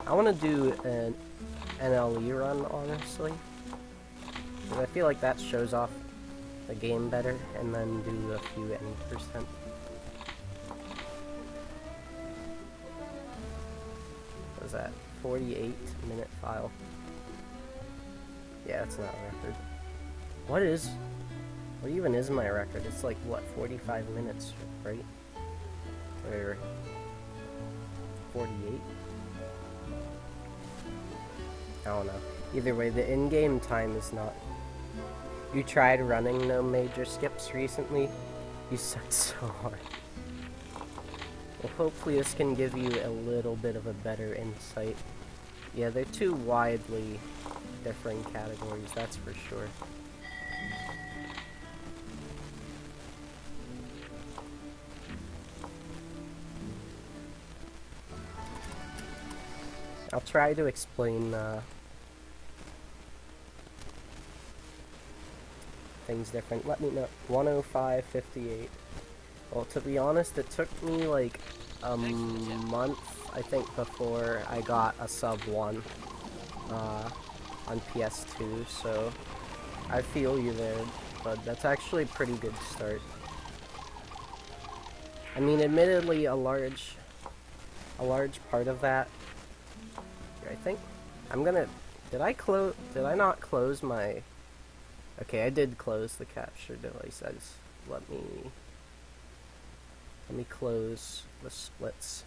I want to do an NLE run, honestly. Because I feel like that shows off the game better, and then do a few any%. What is that? 48-minute file. Yeah, it's not a record. What even is my record? It's like, what, 45 minutes, right? Or 48? I don't know. Either way, the in-game time is not... You tried running no major skips recently? You sucked so hard. Well, hopefully this can give you a little bit of a better insight. Yeah, they're two widely differing categories, that's for sure. I'll try to explain things different. Let me know. 105.58. Well, to be honest, it took me like a month, I think, before I got a sub 1 on PS2, so I feel you there, but that's actually a pretty good start. I mean, admittedly, a large part of that, I think, did I not close my, okay, I did close the capture device. Let me close the splits.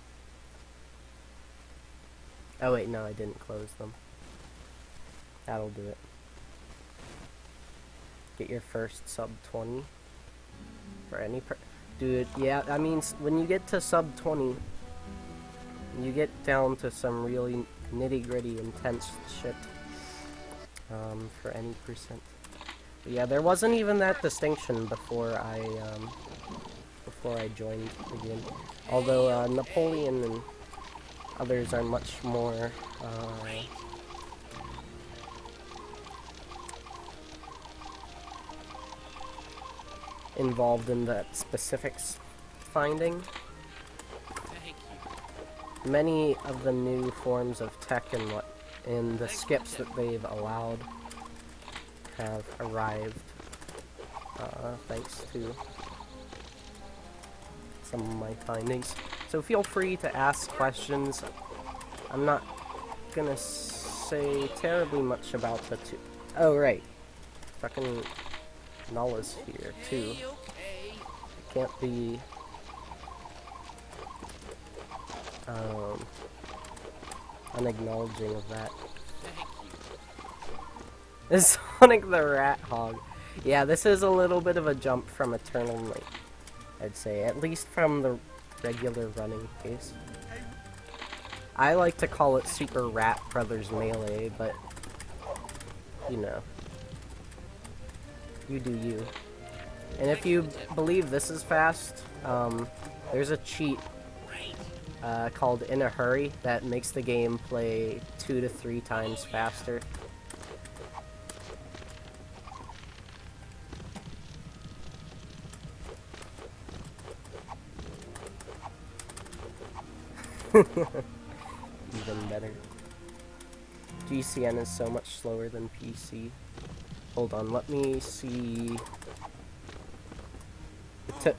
Oh wait, no, I didn't close them. That'll do it. Get your first sub 20 for any dude, yeah, I mean, when you get to sub 20, you get down to some really nitty-gritty, intense shit, for any %. But yeah, there wasn't even that distinction before I joined the game. Although, Napoleon and others are much more, involved in that specifics finding. Many of the new forms of tech and the skips that they've allowed have arrived, thanks to some of my findings. So feel free to ask questions. I'm not gonna say terribly much about the two. Oh right, fucking Nulla's here too. I can't be unacknowledging of that. Is Sonic the Rat Hog? Yeah, this is a little bit of a jump from Eternal Night, I'd say, at least from the regular running pace. I like to call it Super Rat Brothers Melee, but you know, you do you. And if you believe this is fast, there's a cheat called In a Hurry that makes the game play 2 to 3 times faster. Even better. GCN is so much slower than PC. Hold on, let me see.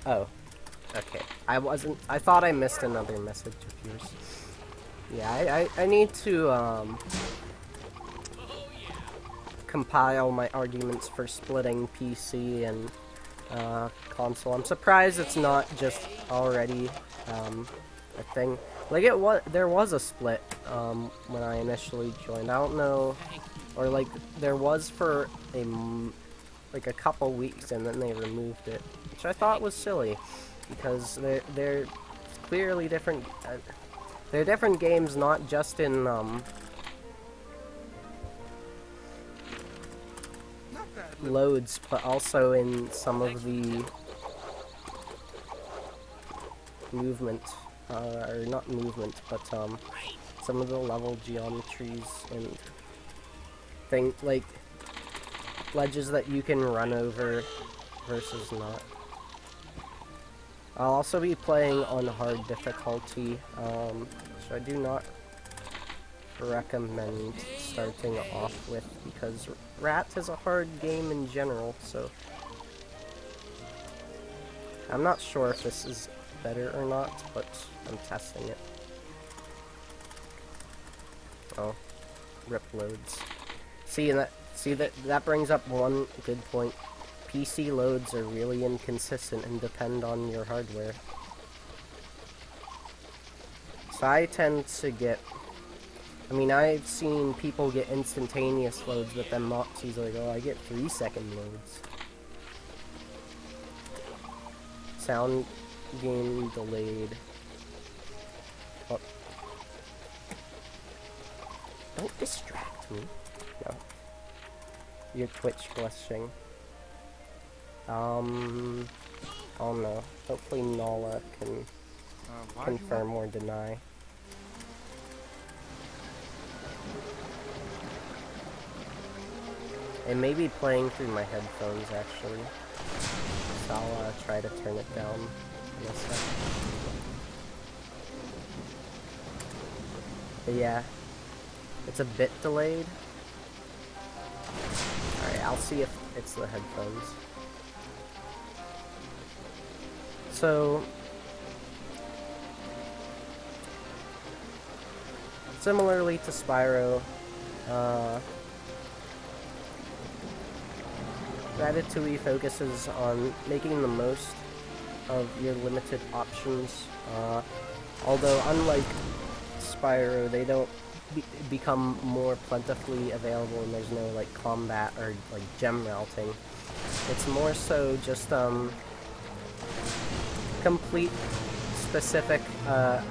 Oh, okay. I thought I missed another message of yours. Yeah, I need to compile my arguments for splitting PC and console. I'm surprised it's not just already a thing. Like there was a split when I initially joined. I don't know, or like there was for like a couple weeks, and then they removed it, which I thought was silly because they're clearly different. They're different games, not just in loads, but also in some of the movement. Or not movement, but some of the level geometries and things like ledges that you can run over versus not. I'll also be playing on hard difficulty, so I do not recommend starting off with, because Rat is a hard game in general, so I'm not sure if this is better or not, but I'm testing it. Oh, rip loads. See that brings up one good point. PC loads are really inconsistent and depend on your hardware. So I tend to get, I mean, I've seen people get instantaneous loads, but then Moxie's like, oh, I get 3-second loads. Sound game delayed. Oh. Don't distract me. No. Your Twitch glitching. Oh no. Hopefully Nala can confirm or deny. It may be playing through my headphones actually. So I'll try to turn it down in a sec. But yeah. It's a bit delayed. Alright, I'll see if it's the headphones. So, similarly to Spyro, Ratatouille focuses on making the most of your limited options. Although, unlike Spyro, they don't become more plentifully available, and there's no like combat or like gem routing. It's more so just complete specific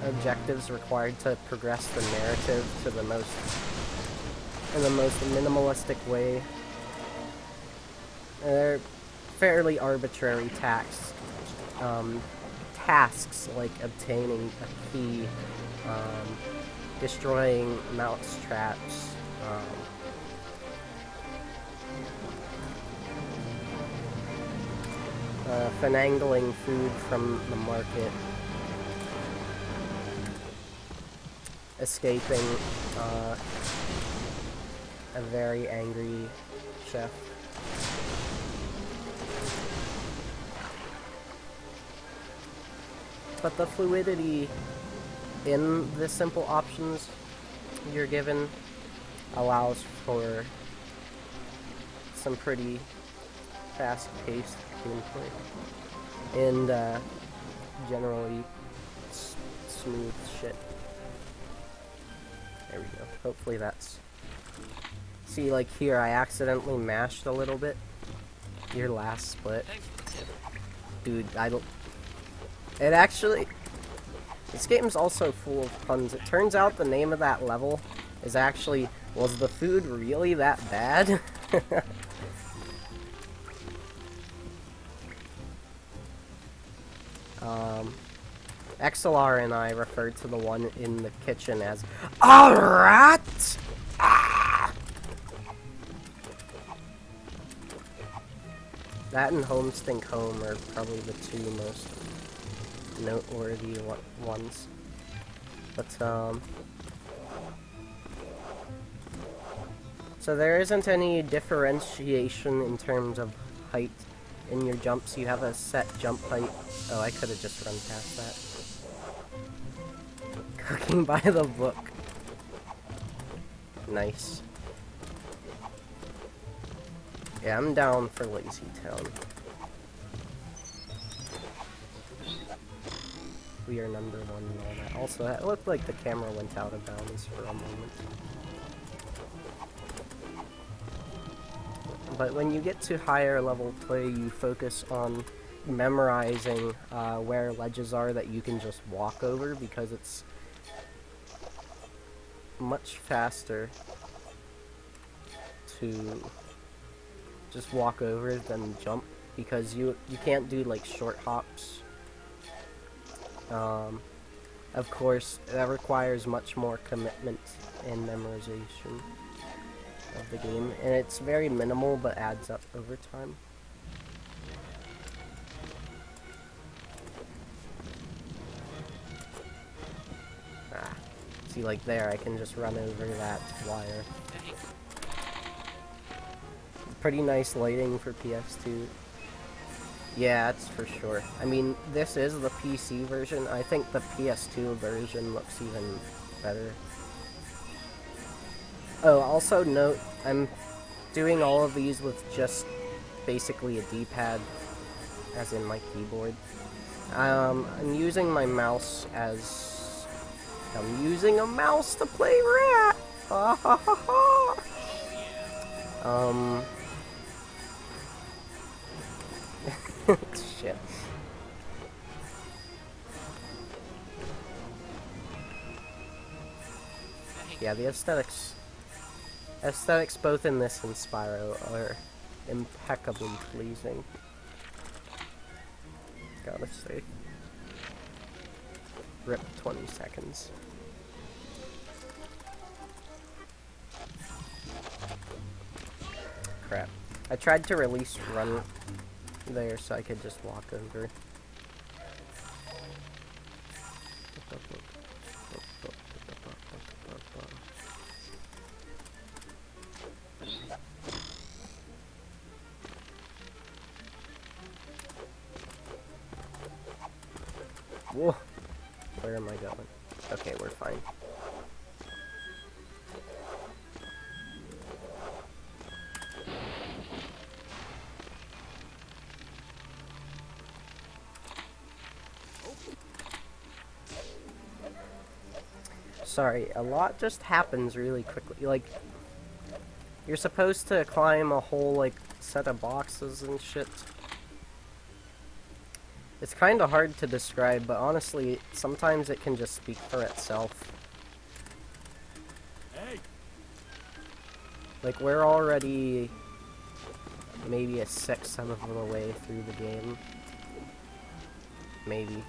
objectives required to progress the narrative to the most minimalistic way. They're fairly arbitrary tasks like obtaining a key, destroying mouse traps, finagling food from the market, escaping a very angry chef. But the fluidity in the simple options you're given allows for some pretty fast-paced gameplay and generally smooth shit. There we go. Hopefully that's... See, like here, I accidentally mashed a little bit. Your last split. Dude, I don't... It actually... This game's also full of puns. It turns out the name of that level is actually, was the food really that bad? XLR and I referred to the one in the kitchen as a rat! Ah! That and Home Stink Home are probably the two most noteworthy ones. But, so there isn't any differentiation in terms of height in your jumps. You have a set jump height. Oh, I could have just run past that. Cooking by the book. Nice. Yeah, I'm down for Lazy Town. We are #1 and all that. Also, it looked like the camera went out of bounds for a moment. But when you get to higher level play, you focus on memorizing where ledges are that you can just walk over, because it's much faster to just walk over than jump, because you can't do like short hops. Of course, that requires much more commitment and memorization of the game, and it's very minimal but adds up over time. See, like there, I can just run over that wire. Pretty nice lighting for PS2. Yeah, it's for sure. I mean, this is the PC version. I think the PS2 version looks even better. Oh, also note, I'm doing all of these with just basically a D-pad, as in my keyboard. I'm using my mouse as... I'm using a mouse to play Rat! Ha ha ha ha! Shit. Yeah, the aesthetics both in this and Spyro are impeccably pleasing. Gotta say. RIP 20 seconds. Crap. I tried to release run there so I could just walk over. Whoa! Where am I going? Okay, we're fine. Sorry, a lot just happens really quickly. Like, you're supposed to climb a whole, like, set of boxes and shit. It's kind of hard to describe, but honestly, sometimes it can just speak for itself. Hey. Like, we're already maybe a sixth of the way through the game. Maybe.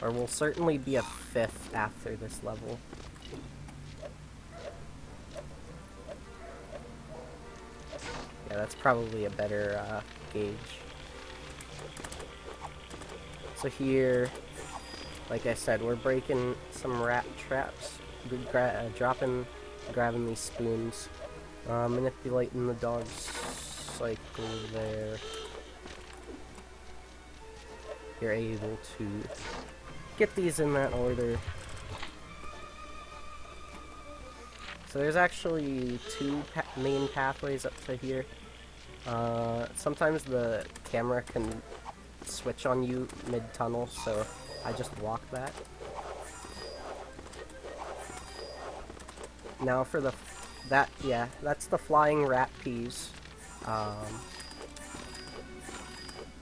Or we'll certainly be a fifth after this level. Yeah, that's probably a better gauge. So here, like I said, we're breaking some rat traps, grabbing these spoons, manipulating the dog's cycle there. You're able to get these in that order. So there's actually two main pathways up to here. Sometimes the camera can switch on you mid-tunnel, so I just walk that. Now for that's the flying rat peas.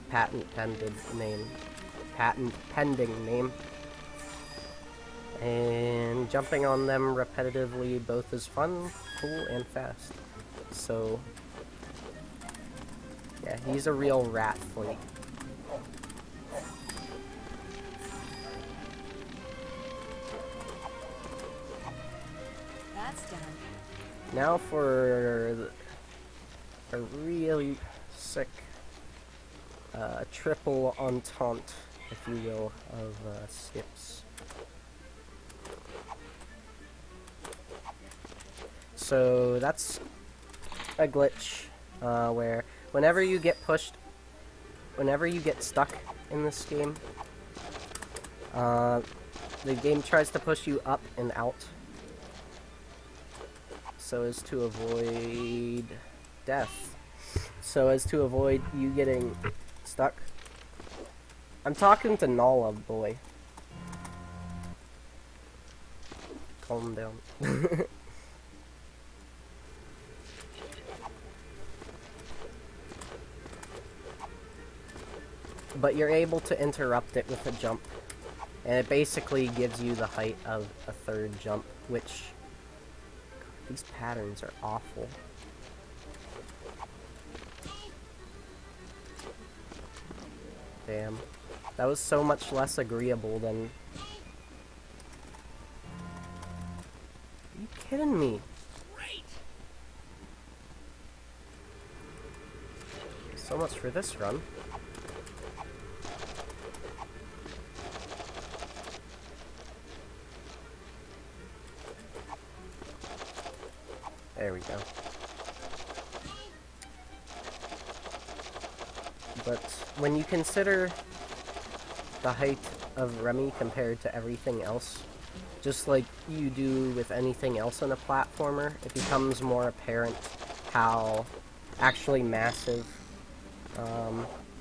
Patent pending name. And jumping on them repetitively both is fun, cool, and fast. So, yeah, he's a real rat flea. That's done. Now for a really sick triple entente, if you will, of skips. So that's a glitch where whenever you get stuck in this game, the game tries to push you up and out so as to avoid death. So as to avoid you getting stuck. I'm talking to Nala, boy. Calm down. But you're able to interrupt it with a jump. And it basically gives you the height of a third jump, which... these patterns are awful. Damn. That was so much less agreeable than... Are you kidding me? So much for this run. There we go. But when you consider the height of Remy compared to everything else, just like you do with anything else in a platformer, it becomes more apparent how actually massive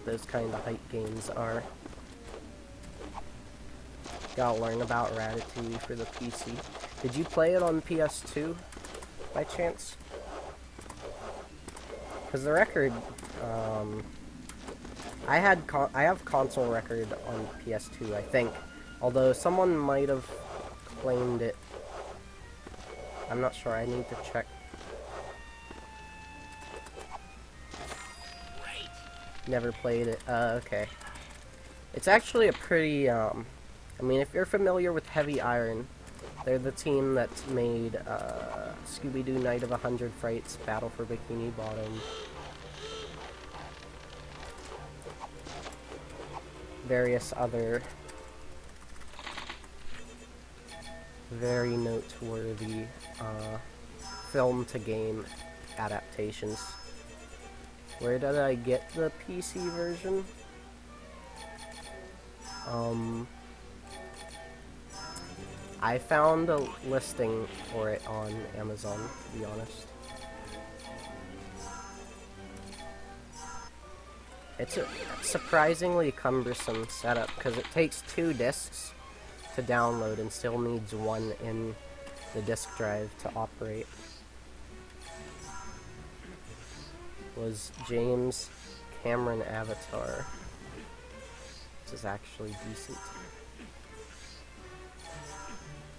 those kind of height gains are. Gotta learn about Ratatouille for the PC. Did you play it on PS2 by chance? Because the record, I have console record on PS2, I think. Although someone might have claimed it. I'm not sure, I need to check. Never played it. Okay. It's actually a pretty, I mean, if you're familiar with Heavy Iron, they're the team that made, Scooby-Doo Night of 100 Frights, Battle for Bikini Bottom, various other very noteworthy, film-to-game adaptations. Where did I get the PC version? I found a listing for it on Amazon, to be honest. It's a surprisingly cumbersome setup, because it takes 2 discs to download and still needs 1 in the disk drive to operate. Was James Cameron Avatar, which is actually decent.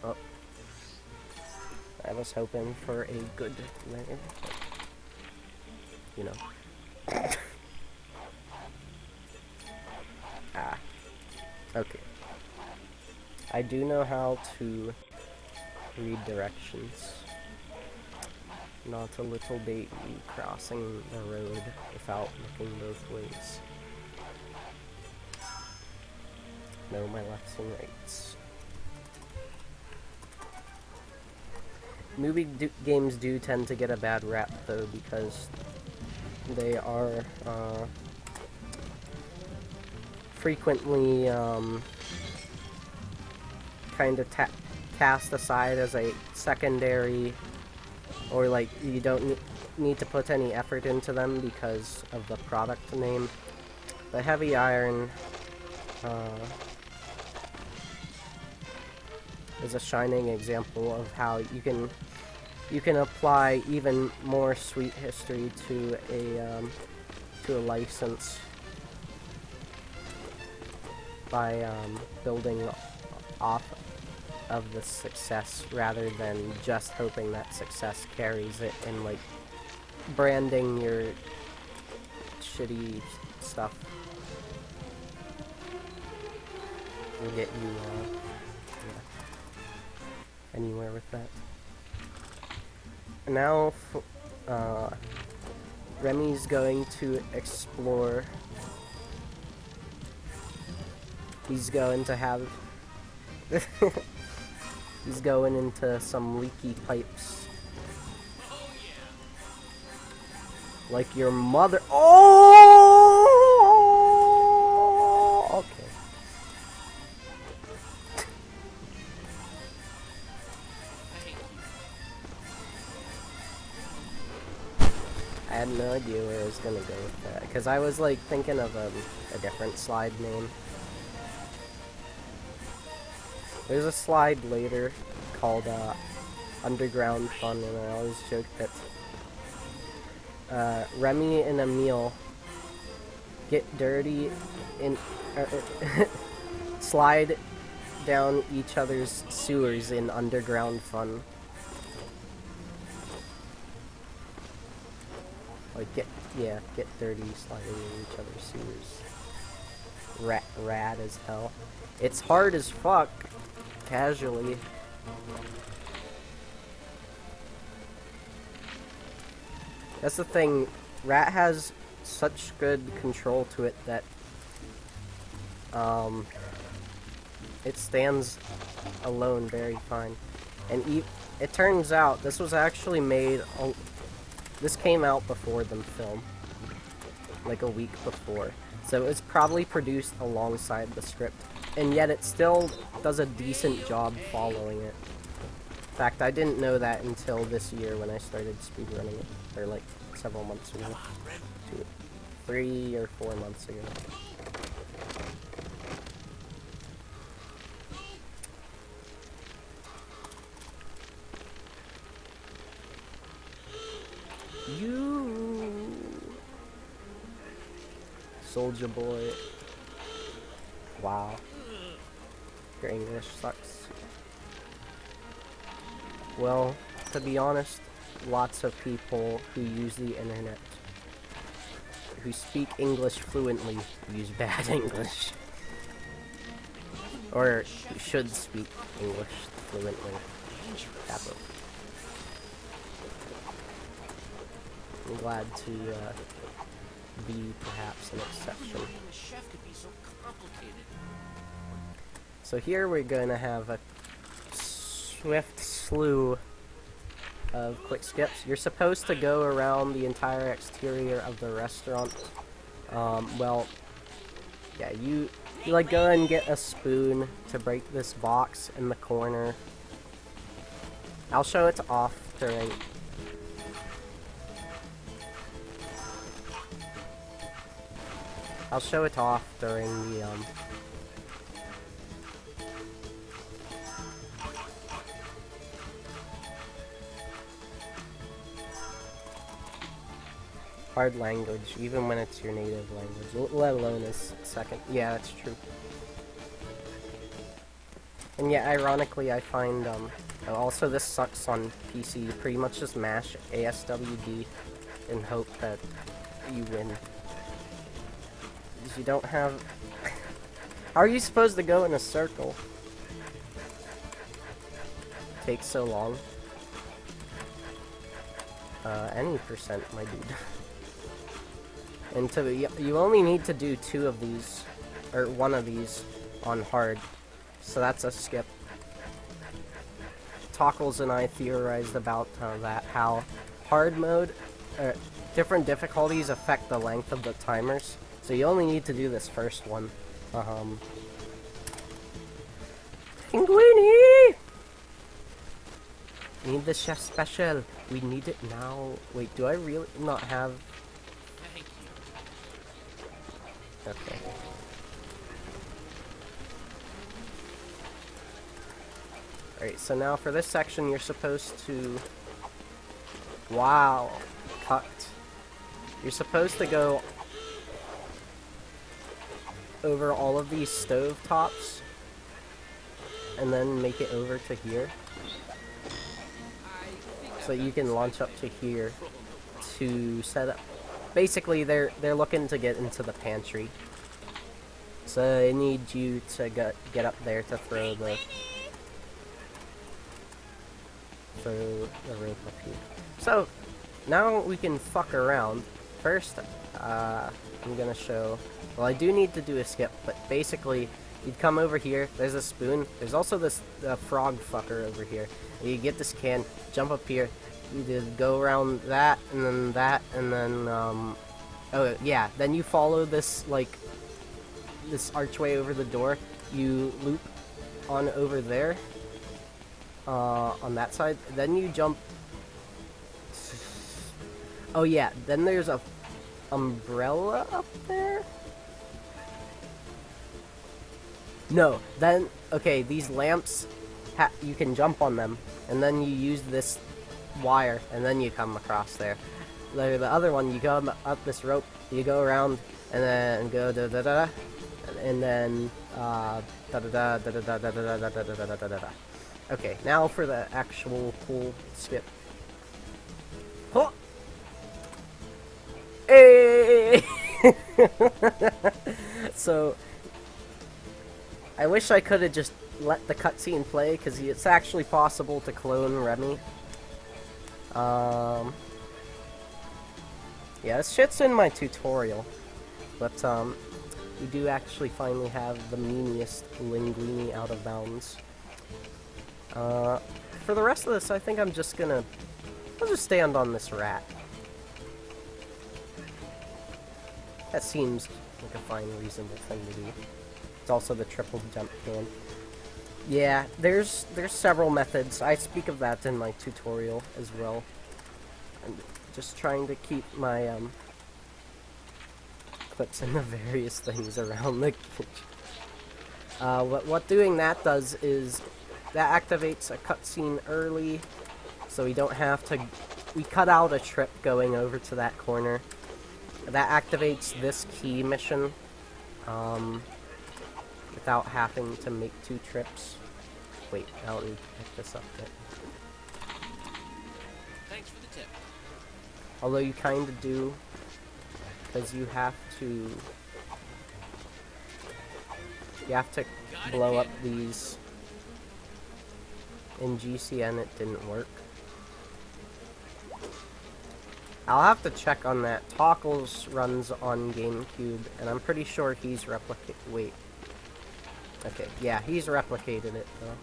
Oh, I was hoping for a good layer, but, you know. Ah, okay. I do know how to read directions. Not a little baby crossing the road without looking both ways. Know my lefts and rights. Games do tend to get a bad rap, though, because they are frequently kind of cast aside as a secondary, or like you don't need to put any effort into them because of the product name. The Heavy Iron is a shining example of how you can apply even more sweet history to a license by building off of the success rather than just hoping that success carries it and like branding your shitty stuff will get you anywhere with that. Now Remy's going to explore. He's going to have he's going into some leaky pipes. Like your mother. Oh! Okay. I had no idea where I was gonna go with that, because I was like thinking of a different slide name. There's a slide later called Underground Fun, and I always joke that Remy and Emile get dirty in slide down each other's sewers in Underground Fun. Like get dirty sliding in each other's sewers. Rad as hell. It's hard as fuck. Casually. That's the thing. Rat has such good control to it that it stands alone very fine. And it turns out this was actually made. This came out before the film, like a week before. So it was probably produced alongside the script, and yet it still does a decent job following it. In fact, I didn't know that until this year when I started speedrunning it, or like several months ago. 3 or 4 months ago. You Soldier Boy. Wow. Your English sucks. Well, to be honest, lots of people who use the internet, who speak English fluently, use bad English. Or who should speak English fluently. Capital. I'm glad to be perhaps an exception. So here we're going to have a swift slew of quick skips. You're supposed to go around the entire exterior of the restaurant. Well, yeah, you like go and get a spoon to break this box in the corner. I'll show it off to right. I'll show it off during the hard language, even when it's your native language, let alone as second. Yeah, that's true. And yeah, ironically, I find also this sucks on PC. You pretty much just mash ASWD and hope that you win. You don't have... How are you supposed to go in a circle? Takes so long. Any percent, my dude. And you only need to do 2 of these, or 1 of these on hard. So that's a skip. Tockles and I theorized about that, how hard mode, different difficulties affect the length of the timers. So you only need to do this first one. Linguini! Need the chef special. We need it now. Wait, do I really not have... Okay. Alright, so now for this section you're supposed to... Wow. Cucked. You're supposed to go over all of these stove tops and then make it over to here. So you can launch up to here to set up. Basically, they're looking to get into the pantry. So they need you to get up there to throw the rope up here. So now we can fuck around. First, I'm gonna show. Well, I do need to do a skip, but basically, you'd come over here. There's a spoon. There's also this frog fucker over here. You get this can, jump up here. You just go around that, and then oh yeah. Then you follow this this archway over the door. You loop on over there, on that side. Then you jump. Oh yeah. Then there's a umbrella up there. No, then, okay, these lamps, you can jump on them, and then you use this wire, and then you come across there. The other one, you go up this rope, you go around, and then go da-da-da, and then, da-da-da-da-da-da-da-da-da-da-da-da-da-da. Okay, now for the actual cool skip. Oh! Hey! So... I wish I could have just let the cutscene play, because it's actually possible to clone Remy. Yeah, this shit's in my tutorial. But, we do actually finally have the meaniest Linguini out of bounds. For the rest of this, I think I'm just gonna... I'll just stand on this rat. That seems like a fine, reasonable thing to do. It's also the triple jump can. Yeah, there's several methods. I speak of that in my tutorial as well. I'm just trying to keep my clips and the various things around the kitchen. What doing that does is that activates a cutscene early, so we don't have to... We cut out a trip going over to that corner. That activates this key mission, without having to make 2 trips. Wait, I don't need to pick this up yet. Thanks for the tip. Although you kind of do, because you have to blow up these. In GCN it didn't work. I'll have to check on that. Tockles runs on GameCube, and I'm pretty sure he's wait. Okay, yeah, he's replicated it, though.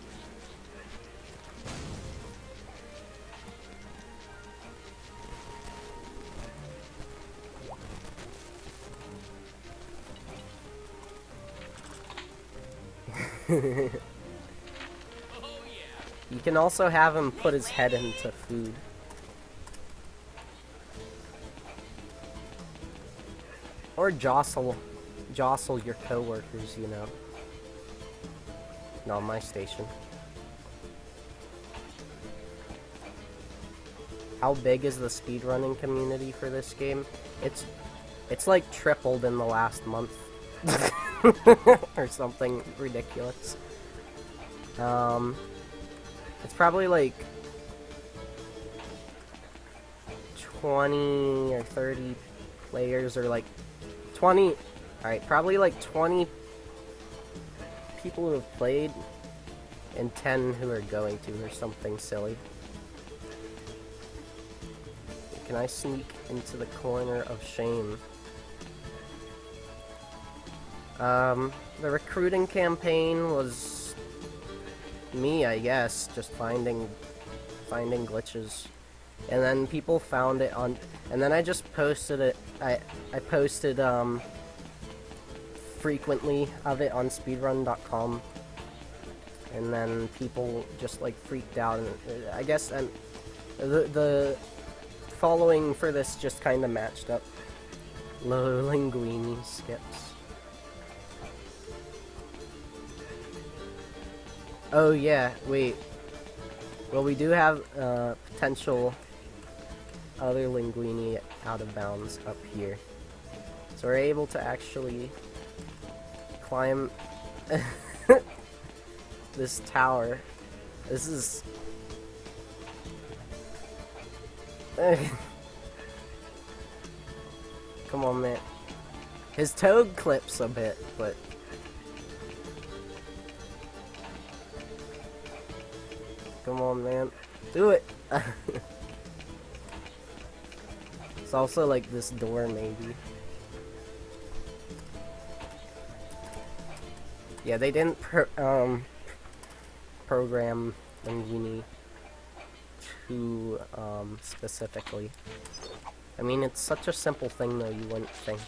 You can also have him put his head into food. Or jostle your coworkers, you know. Not my station. How big is the speedrunning community for this game? It's like tripled in the last month. Or something ridiculous. It's probably like 20 or 30 players, or like 20, alright, probably like 20 people who have played and 10 who are going to, or something silly. Can I sneak into the corner of shame? The recruiting campaign was me, I guess, just finding glitches. And then people found it on, and then I just posted it, I posted, frequently of it on speedrun.com. And then people just, like, freaked out, and I guess, and the following for this just kind of matched up. Low linguini skips. Oh yeah, wait. Well, we do have potential other linguini out of bounds up here. So we're able to actually climb this tower. This is... Come on, man. His toad clips a bit, but... Come on, man. Do it! It's also like this door, maybe. Yeah, they didn't program Linguini too specifically. I mean, it's such a simple thing, though. You wouldn't think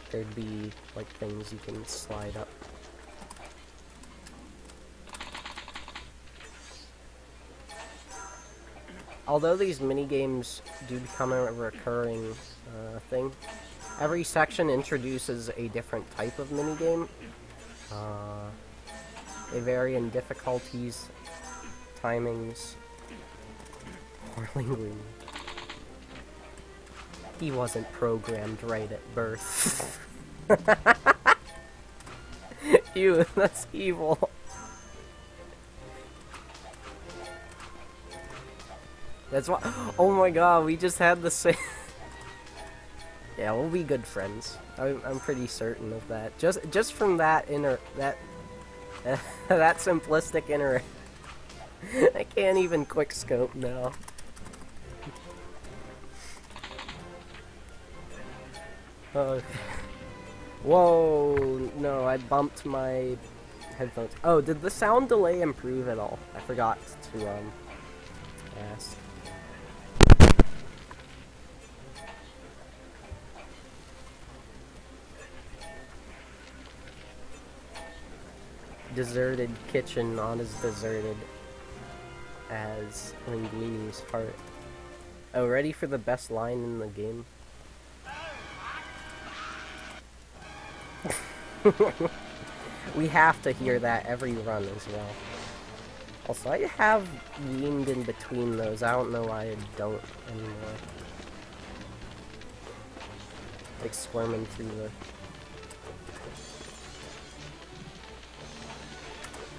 there'd be like things you can slide up. Although these mini-games do become a recurring thing, every section introduces a different type of minigame. They vary in difficulties, timings, or linguini. He wasn't programmed right at birth. Ew, that's evil. That's why. Oh my god, we just had the same. Yeah, we'll be good friends. I'm pretty certain of that. Just from that that simplistic inner. I can't even quick scope now. Whoa! No, I bumped my headphones. Oh, did the sound delay improve at all? I forgot to ask. Deserted kitchen, not as deserted as Linguini's heart. Oh, ready for the best line in the game? We have to hear that every run as well. Also, I have leaned in between those. I don't know why I don't anymore. Like squirming through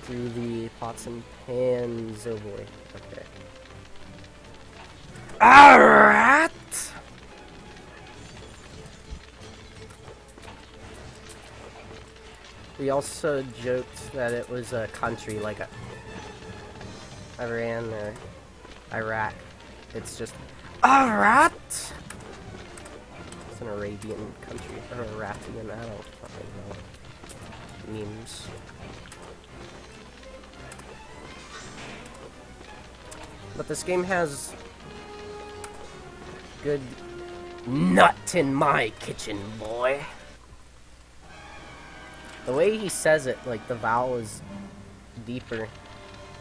the pots and pans. Oh boy. Okay. Alright! We also joked that it was a country like Iran or Iraq. It's just Iraq! It's an Arabian country. Or Iranian, I don't fucking know. Memes. But this game has good nut in my kitchen, boy. The way he says it, like the vowel is deeper,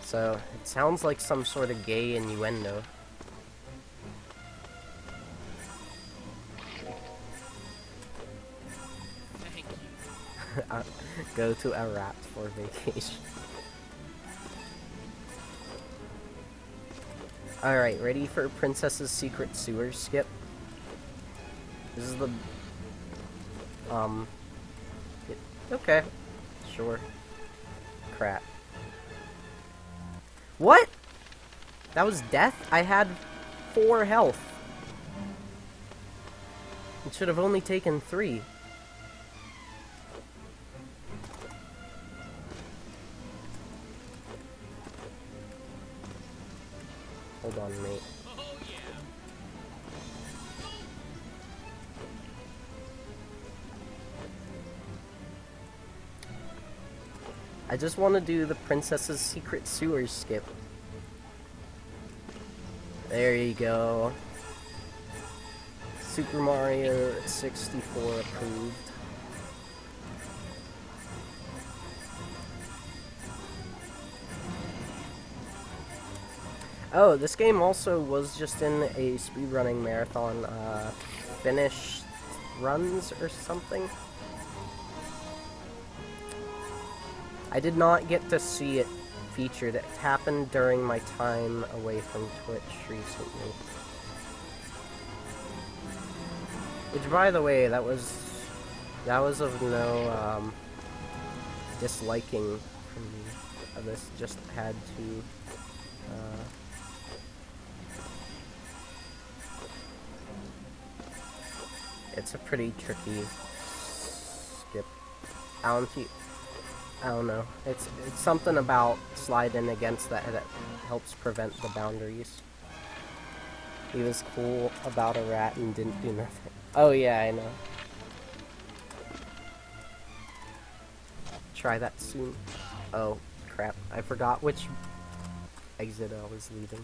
so it sounds like some sort of gay innuendo. Thank you. Go to Iraq for vacation. Alright, ready for Princess's Secret Sewer skip? This is the... Okay. Sure. Crap. What? That was death? I had 4 health. It should have only taken 3. Hold on, mate. Oh yeah. I just want to do the Princess's Secret Sewer skip. There you go. Super Mario 64 approved. Oh, this game also was just in a speedrunning marathon, finished runs or something. I did not get to see it featured. It happened during my time away from Twitch recently. Which, by the way, that was of no disliking from me. This just had to. It's a pretty tricky skip. I don't know. It's something about sliding against that helps prevent the boundaries. He was cool about a rat and didn't do nothing. Oh yeah, I know. Try that soon. Oh crap! I forgot which exit I was leaving.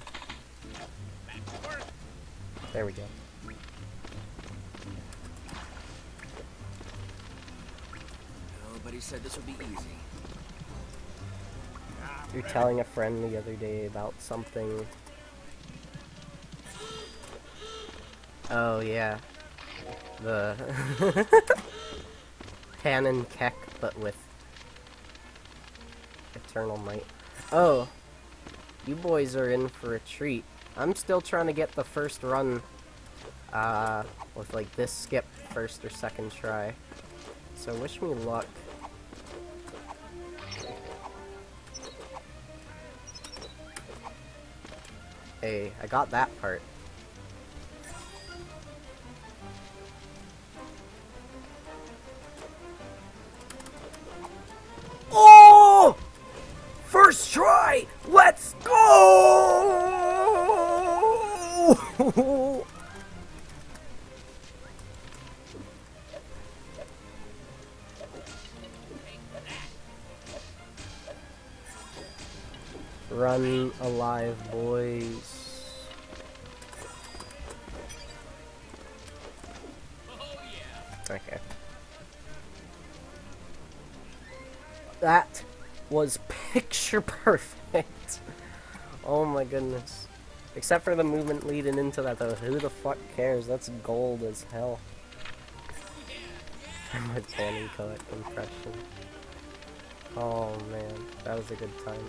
There we go. Nobody said this would be easy. You're telling a friend the other day about something. Oh yeah, the Tan and Keck, but with Eternal Might. Oh, you boys are in for a treat. I'm still trying to get the first run with like this skip first or second try. So wish me luck. Hey, I got that part. Oh! First try! Let's go! Run alive, boys. Okay. That was picture perfect. Oh my goodness. Except for the movement leading into that though. Who the fuck cares? That's gold as hell. My Tony Coat impression. Oh man, that was a good time.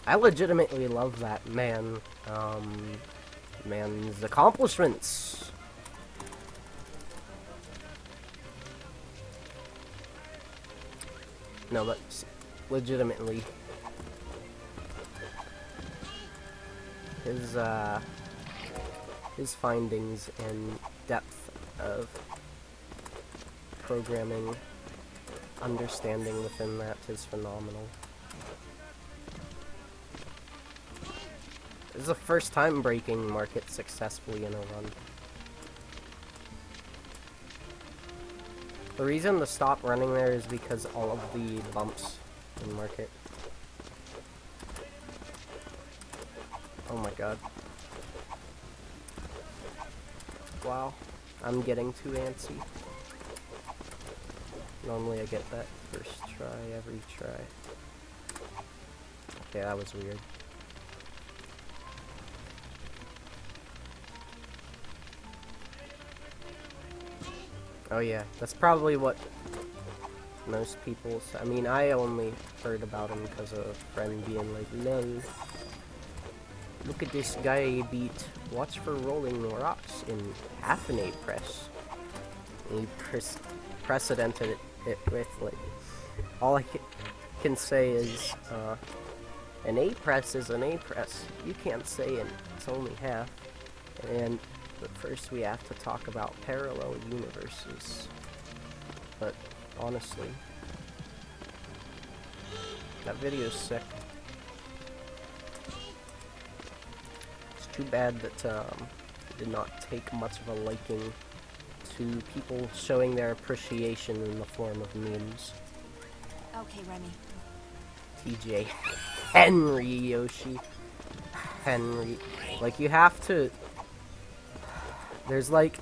I legitimately love that man's accomplishments. No, but legitimately, his findings and depth of programming understanding within that is phenomenal. This is the first time breaking market successfully in a run. The reason to stop running there is because all of the bumps in market. Oh my god. Wow. I'm getting too antsy. Normally I get that first try every try. Okay, that was weird. Oh yeah, that's probably what most people say. I mean, I only heard about him because of a friend being like, "No, look at this guy beat. Watch for rolling rocks in half an A press." And he precedented it with like, all I can say is, an A press is an A press. You can't say it's only half. But first we have to talk about parallel universes. But honestly, that video's sick. It's too bad that it did not take much of a liking to people showing their appreciation in the form of memes. Okay, Remy. TJ Henry Yoshi. Henry. Like, you have to... There's like...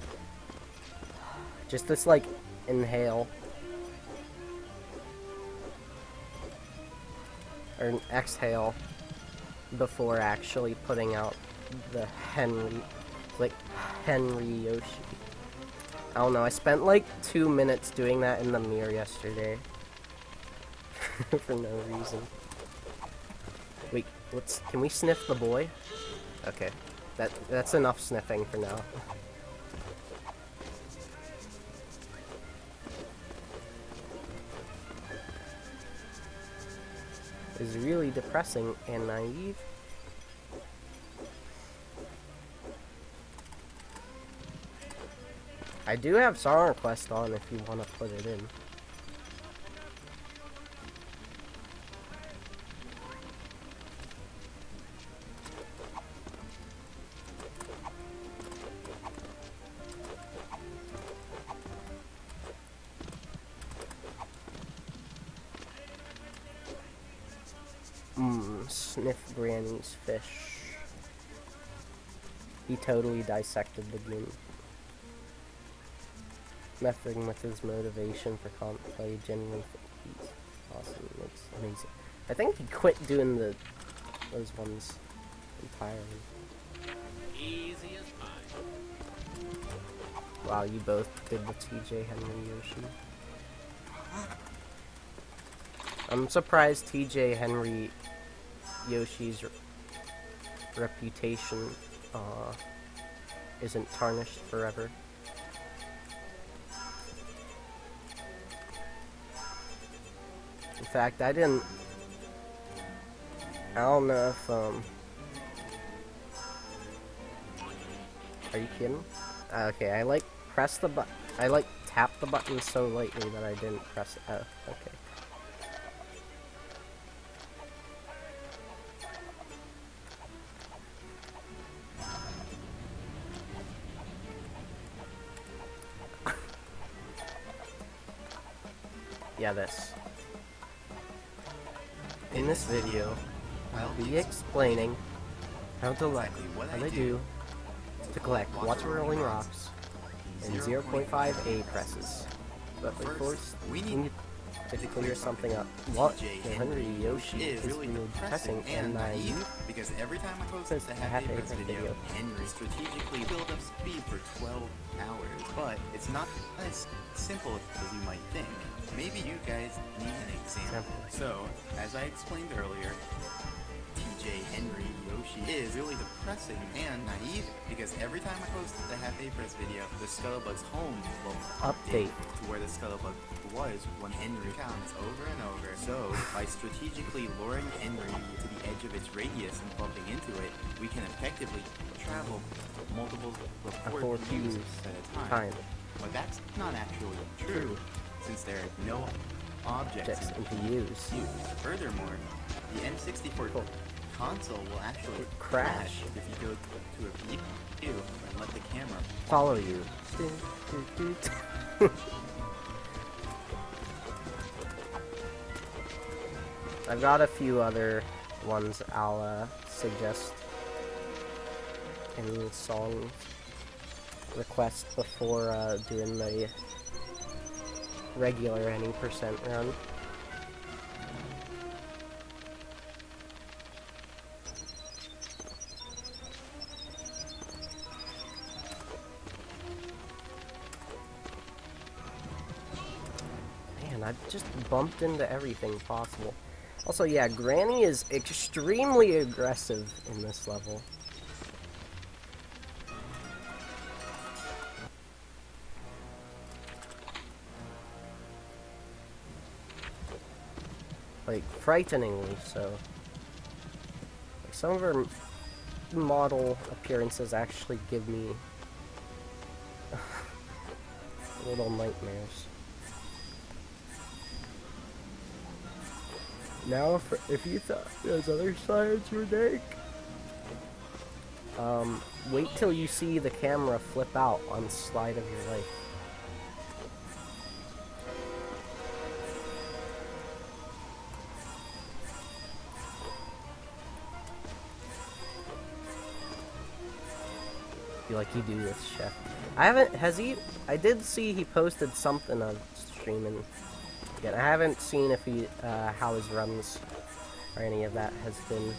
just this like inhale. Or an exhale before actually putting out the Henry. Like, Henry Yoshi. I don't know, I spent like 2 minutes doing that in the mirror yesterday. For no reason. Wait, can we sniff the boy? Okay. That's enough sniffing for now. Is really depressing and naive. I do have Song Request on if you want to put it in. Sniff Granny's fish. He totally dissected the game. Messing with his motivation for comp play genuinely he's awesome. It's amazing. I think he quit doing those ones entirely. Easy as pie. Wow, you both did the TJ Henry Yoshi. I'm surprised TJ Henry Yoshi's reputation isn't tarnished forever. In fact, I don't know if, are you kidding? Okay, I like press the button. I like tap the button so lightly that I didn't press it. Oh, okay. Yeah, this. In this video, I'll be explaining how they do to collect water rolling rocks and 0.5A presses. But first, we need to clear something up. What the Henry Yoshi is really pressing and naive? Because every time I post a half half-A acre press video, video. Henry strategically build up speed for 12 hours. But it's not as simple as you might think. Maybe you guys need an example. So, as I explained earlier, TJ Henry Yoshi is really depressing and naive because every time I post the half-A press video, the Scuttlebug's home will Update. to where the Scuttlebug was when Henry counts over and over. So, by strategically luring Henry to the edge of its radius and bumping into it, we can effectively travel multiple For views views at a time. time. But that's not actually true, since there are no objects Objects into use. used. Furthermore, the N64 console will actually Crash. if you go to a view and let the camera Follow you. I've got a few other ones I'll suggest in song request before doing the regular any percent run. Man, I've just bumped into everything possible. Also, yeah, Granny is extremely aggressive in this level. Like, frighteningly so. Like, some of her model appearances actually give me little nightmares. Now, if you thought those other sides were dank, wait till you see the camera flip out on Slide of Your Life. Feel like you do with Chef. I did see he posted something on streaming. Again, I haven't seen if he, how his runs or any of that has been.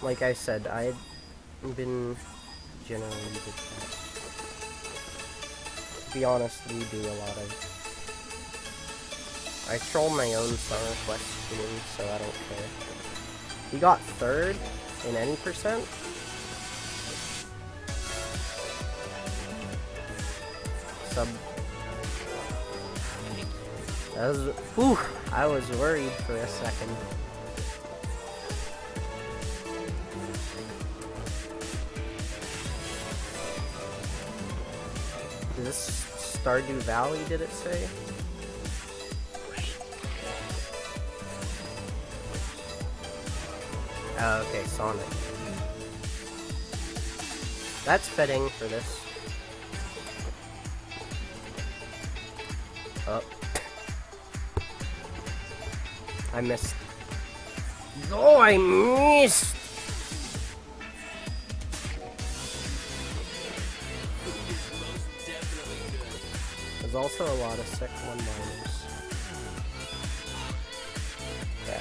Like I said, I've been generally good. To be honest, we do a lot of. I troll my own Summer Quest stream, so I don't care. He got third in any percent. Sub. That was. Whew, I was worried for a second. Is this Stardew Valley, did it say? Oh, okay, Sonic. That's fitting for this. Oh. I missed. Oh, I missed! There's also a lot of sick one-liners. Yeah.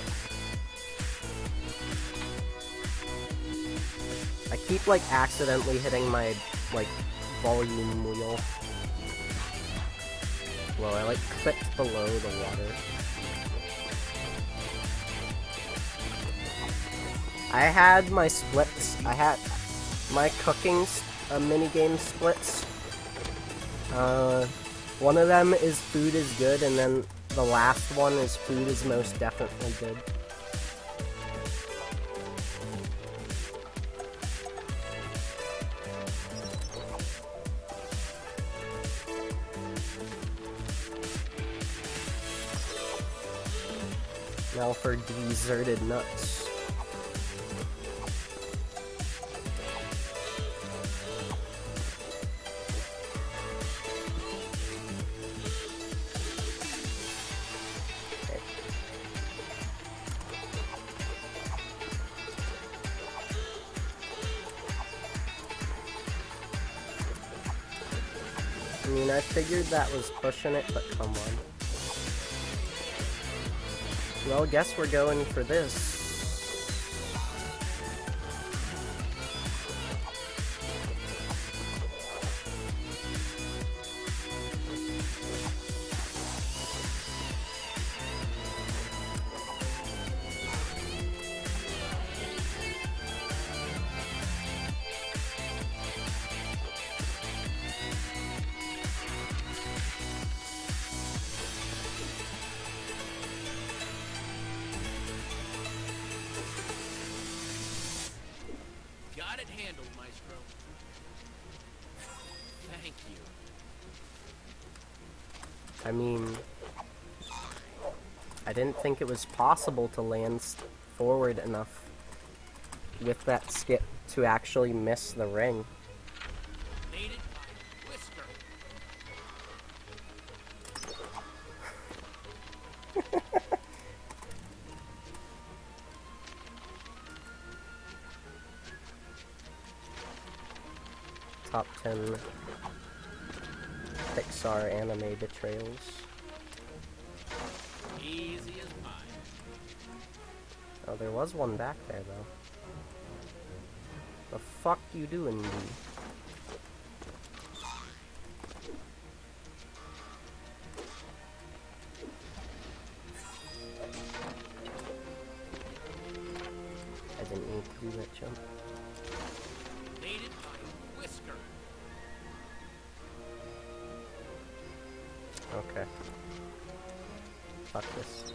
I keep, like, accidentally hitting my, like, volume wheel. Well, I, like, clicked below the water. I had my splits. I had my cooking minigame splits. One of them is food is good, and then the last one is food is most definitely good. Now for deserted nuts. mean, I figured that was pushing it, but come on. Well, guess we're going for this. Got it handled, Maestro. Thank you. I mean, I didn't think it was possible to land forward enough with that skip to actually miss the ring. Made it by Whisker. Top 10 Pixar anime betrayals. Easy as pie. Oh, there was one back there, though. The fuck you doing, dude? I didn't need to do that jump. Made it by Whisker. Okay. Fuck this.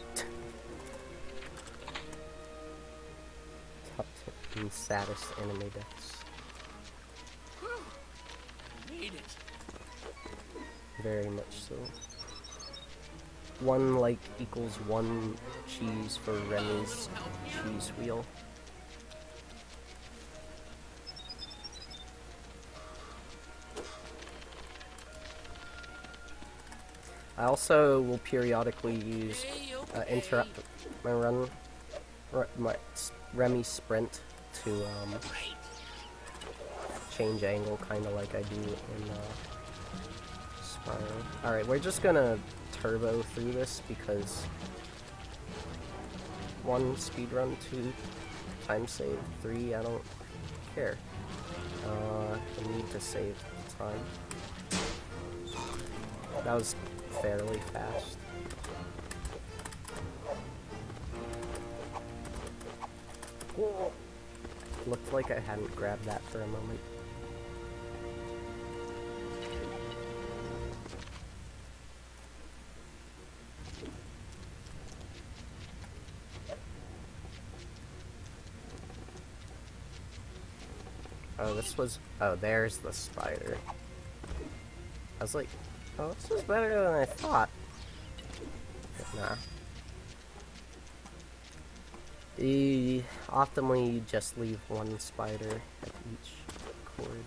Top 10 saddest anime deaths. Made it. Very much so. 1 like equals 1 cheese for Remy's cheese wheel. I also will periodically use interrupt my run, my Remy sprint to change angle, kind of like I do in Spyro. Alright, we're just gonna turbo through this because 1 speedrun, 2 time save, 3 I don't care. I need to save time. That was fairly fast. Whoa. Looked like I hadn't grabbed that for a moment. Oh, this was... Oh, there's the spider. I was like, oh, this is better than I thought. But nah. Optimally, you just leave 1 spider at each corridor.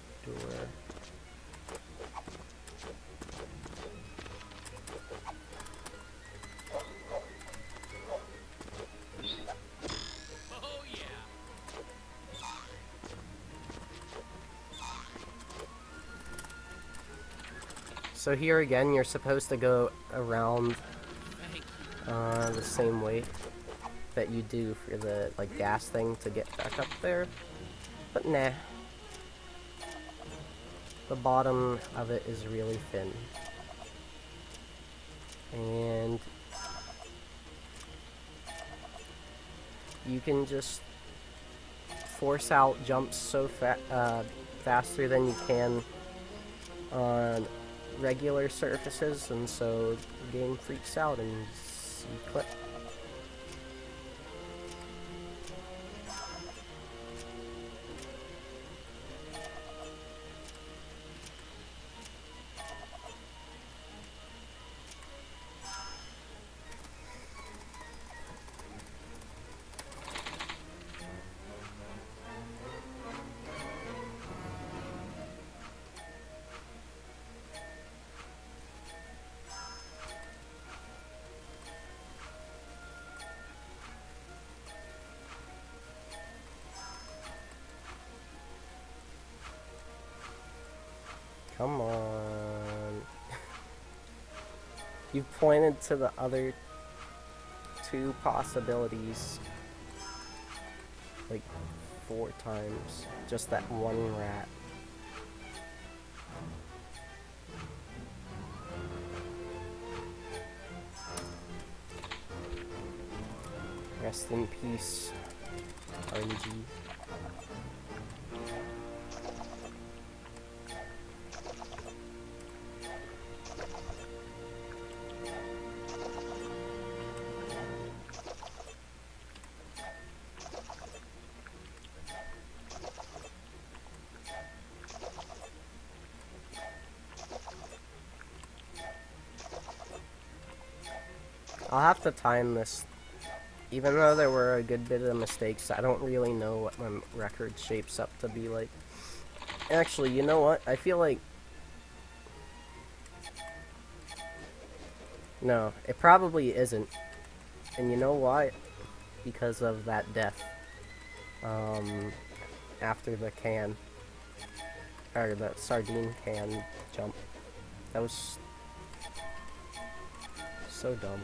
Oh yeah. So here again, you're supposed to go around Thank you. the same way that you do for the like gas thing to get back up there, but nah. The bottom of it is really thin, and you can just force out jumps so faster than you can on regular surfaces, and so the game freaks out and you clip. Come on. You've pointed to the other two possibilities like 4 times. Just that one rat. Rest in peace, RNG. I'll have to time this. Even though there were a good bit of mistakes, I don't really know what my record shapes up to be like. Actually, you know what? I feel like... No, it probably isn't. And you know why? Because of that death. After the can. Or the sardine can jump. That was... so dumb.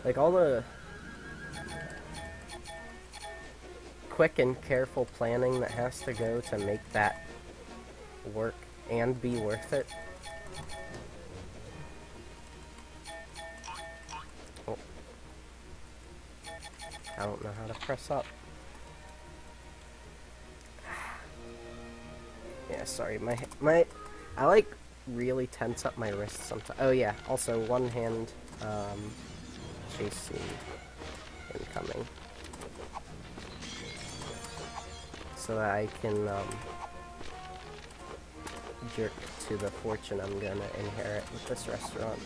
Like, all the quick and careful planning that has to go to make that work and be worth it. Oh. I don't know how to press up. Yeah, sorry, my I like really tense up my wrists sometimes. Oh yeah, also one hand chasing incoming, so that I can jerk to the fortune I'm gonna inherit with this restaurant.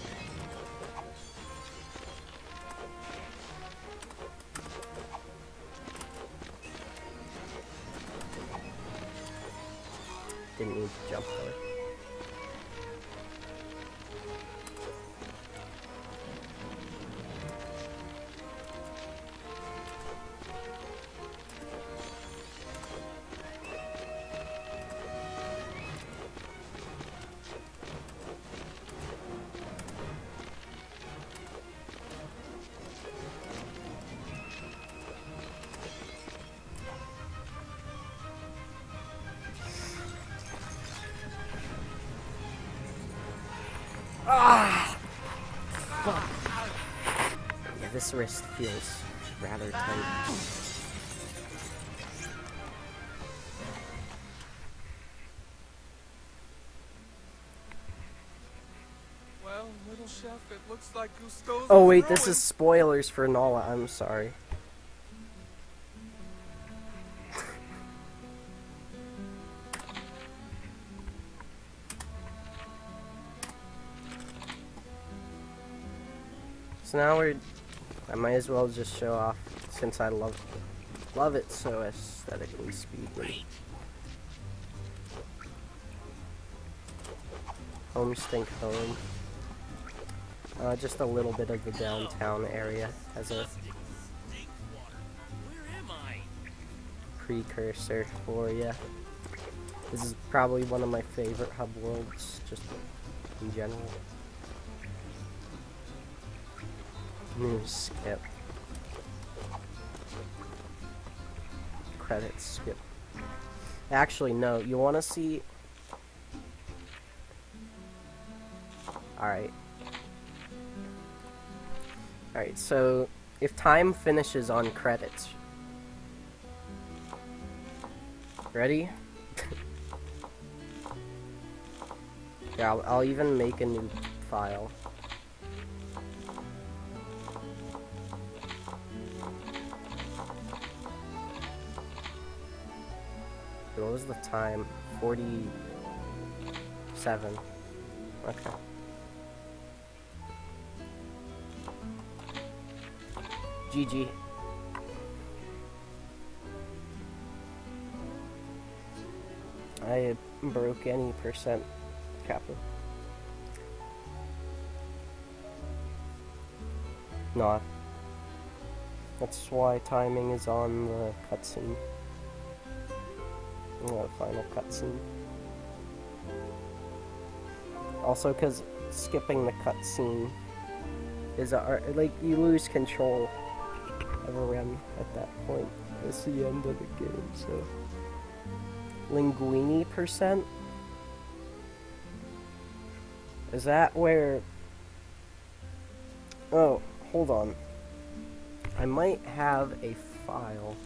Didn't need to jump there. Yeah, this wrist feels rather tight. Well, little chef, it looks like Gusteau's Oh wait, this is spoilers for Nala, I'm sorry. So now I might as well just show off, since I love it so aesthetically speaking. Home stink home. Just a little bit of the downtown area as a Where am I? precursor for ya. This is probably one of my favorite hub worlds, just in general. News skip. Credits skip. Actually, no. You want to see... Alright. Alright, so if time finishes on credits. Ready? Yeah, I'll even make a new file. What was the time? 47. Okay. GG. I broke any percent kappa. Not. That's why timing is on the cutscene. The final cutscene. Also, because skipping the cutscene is like you lose control of a Rem at that point. It's the end of the game, so. Linguini %? Is that where... Oh, hold on. I might have a file.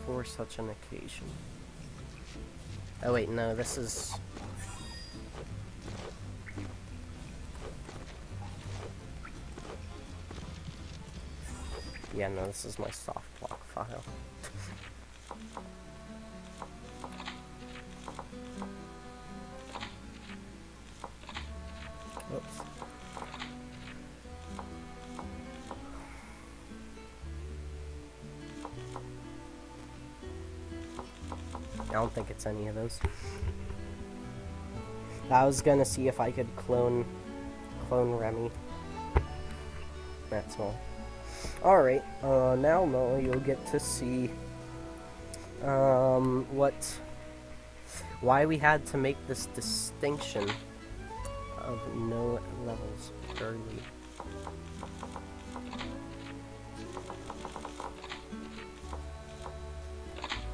For such an occasion. Oh wait, no, this is... Yeah, no, this is my soft block file. Oops. I don't think it's any of those. I was gonna see if I could clone Remy. That's all. Alright, now Noah, you'll get to see why we had to make this distinction of no levels early.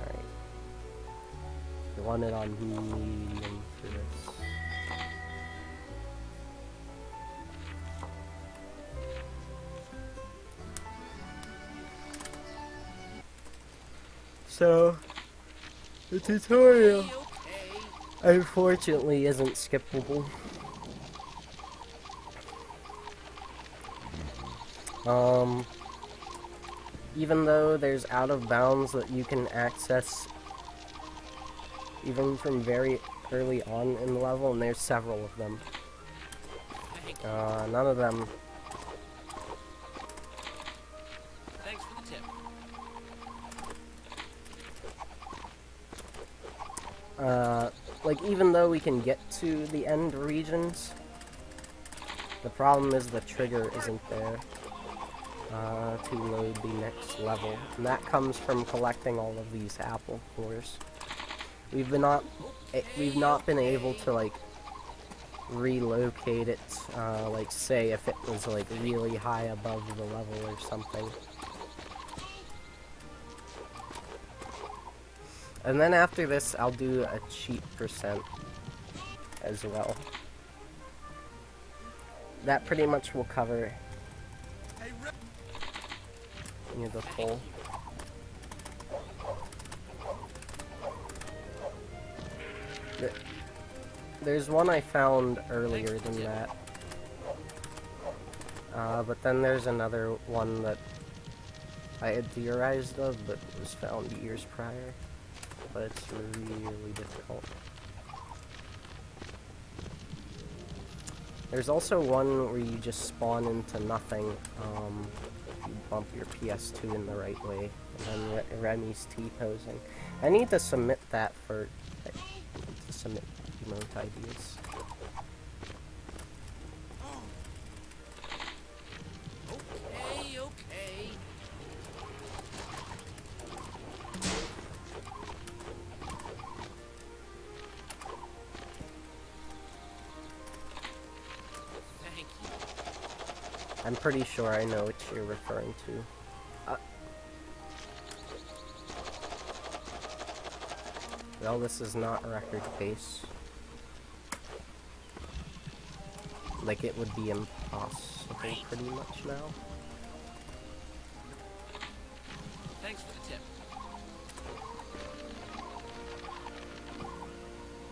Alright. You want it on medium for this. So, the tutorial, unfortunately, isn't skippable. Even though there's out of bounds that you can access even from very early on in the level, and there's several of them. None of them. Thanks for the tip. Like, even though we can get to the end regions, the problem is the trigger isn't there to load the next level. And that comes from collecting all of these apple cores. We've not been able to, like, relocate it, like, say, if it was, like, really high above the level or something. And then after this, I'll do a cheat % as well. That pretty much will cover the full. There's one I found earlier than that. But then there's another one that I had theorized of, but was found years prior. But it's really difficult. There's also one where you just spawn into nothing, if you bump your PS2 in the right way, and then Remy's T-posing. I need to submit that for... to submit emote ideas. Okay. Thank you. I'm pretty sure I know what you're referring to. Well, this is not record base. Like, it would be impossible pretty much now. Thanks for the tip.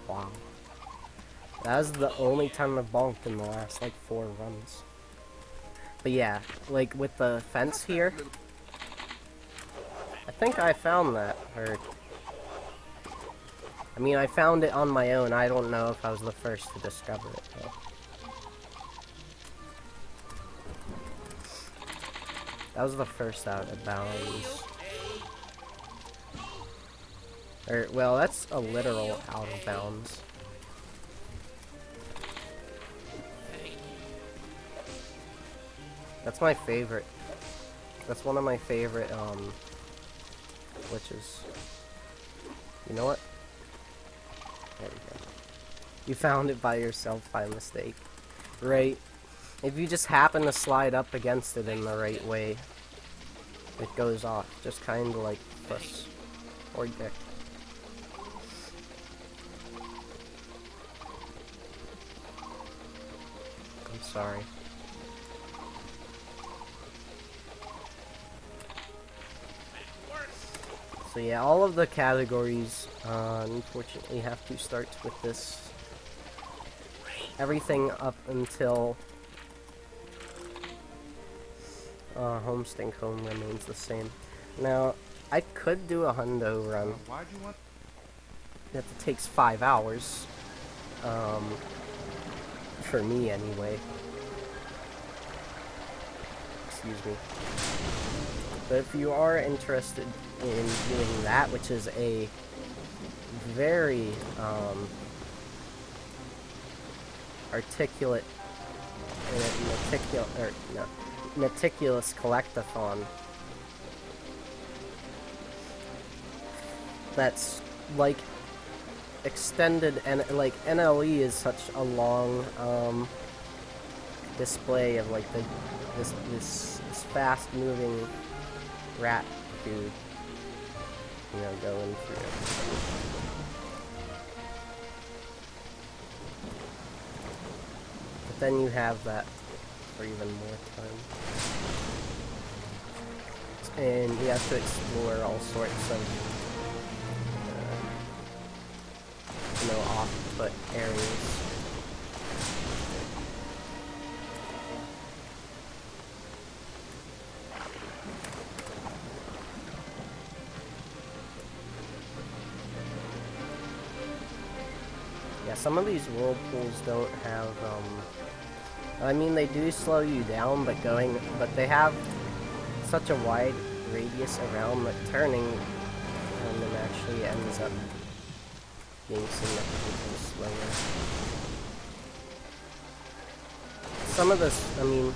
Wow. That was the only time I've bonked in the last, like, 4 runs. But yeah, like, with the fence here, I think I found that, or... I mean, I found it on my own. I don't know if I was the first to discover it, though. That was the first out of bounds. Or, well, that's a literal out of bounds. That's my favorite. That's one of my favorite, glitches. You know what? There we go. You found it by yourself by mistake. Right. If you just happen to slide up against it in the right way, it goes off. Just kinda like puss. Or dick. I'm sorry. So yeah, all of the categories, unfortunately, have to start with this. Everything up until Homestink Home remains the same. Now, I could do a hundo run. Why'd you want? That takes 5 hours. For me, anyway. Excuse me. But if you are interested in doing that, which is a very articulate and meticulous collectathon, that's like extended, and like NLE is such a long display of like this fast moving rat dude, you know, going through it. But then you have that for even more time. And you have to explore all sorts of, you know, off-put areas. Yeah, some of these whirlpools don't have, I mean, they do slow you down, but they have such a wide radius around that turning them actually ends up being significantly slower. Some of this, I mean,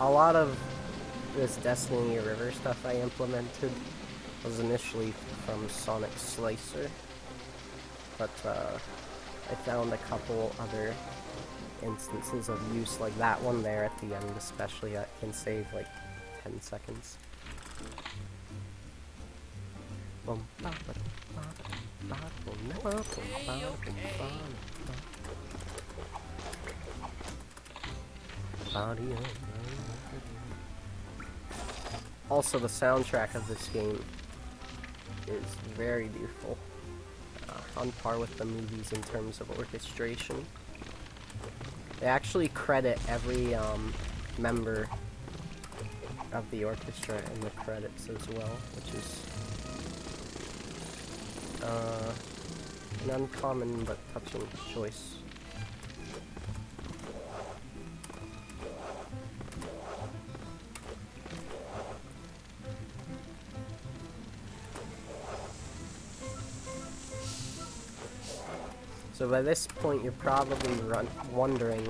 a lot of this Destiny River stuff I implemented was initially from Sonic Slicer, but I found a couple other instances of use, like that one there at the end especially, that can save like 10 seconds. Also, the soundtrack of this game is very beautiful, on par with the movies in terms of orchestration. They actually credit every member of the orchestra in the credits as well, which is an uncommon but touching choice. So by this point, you're probably wondering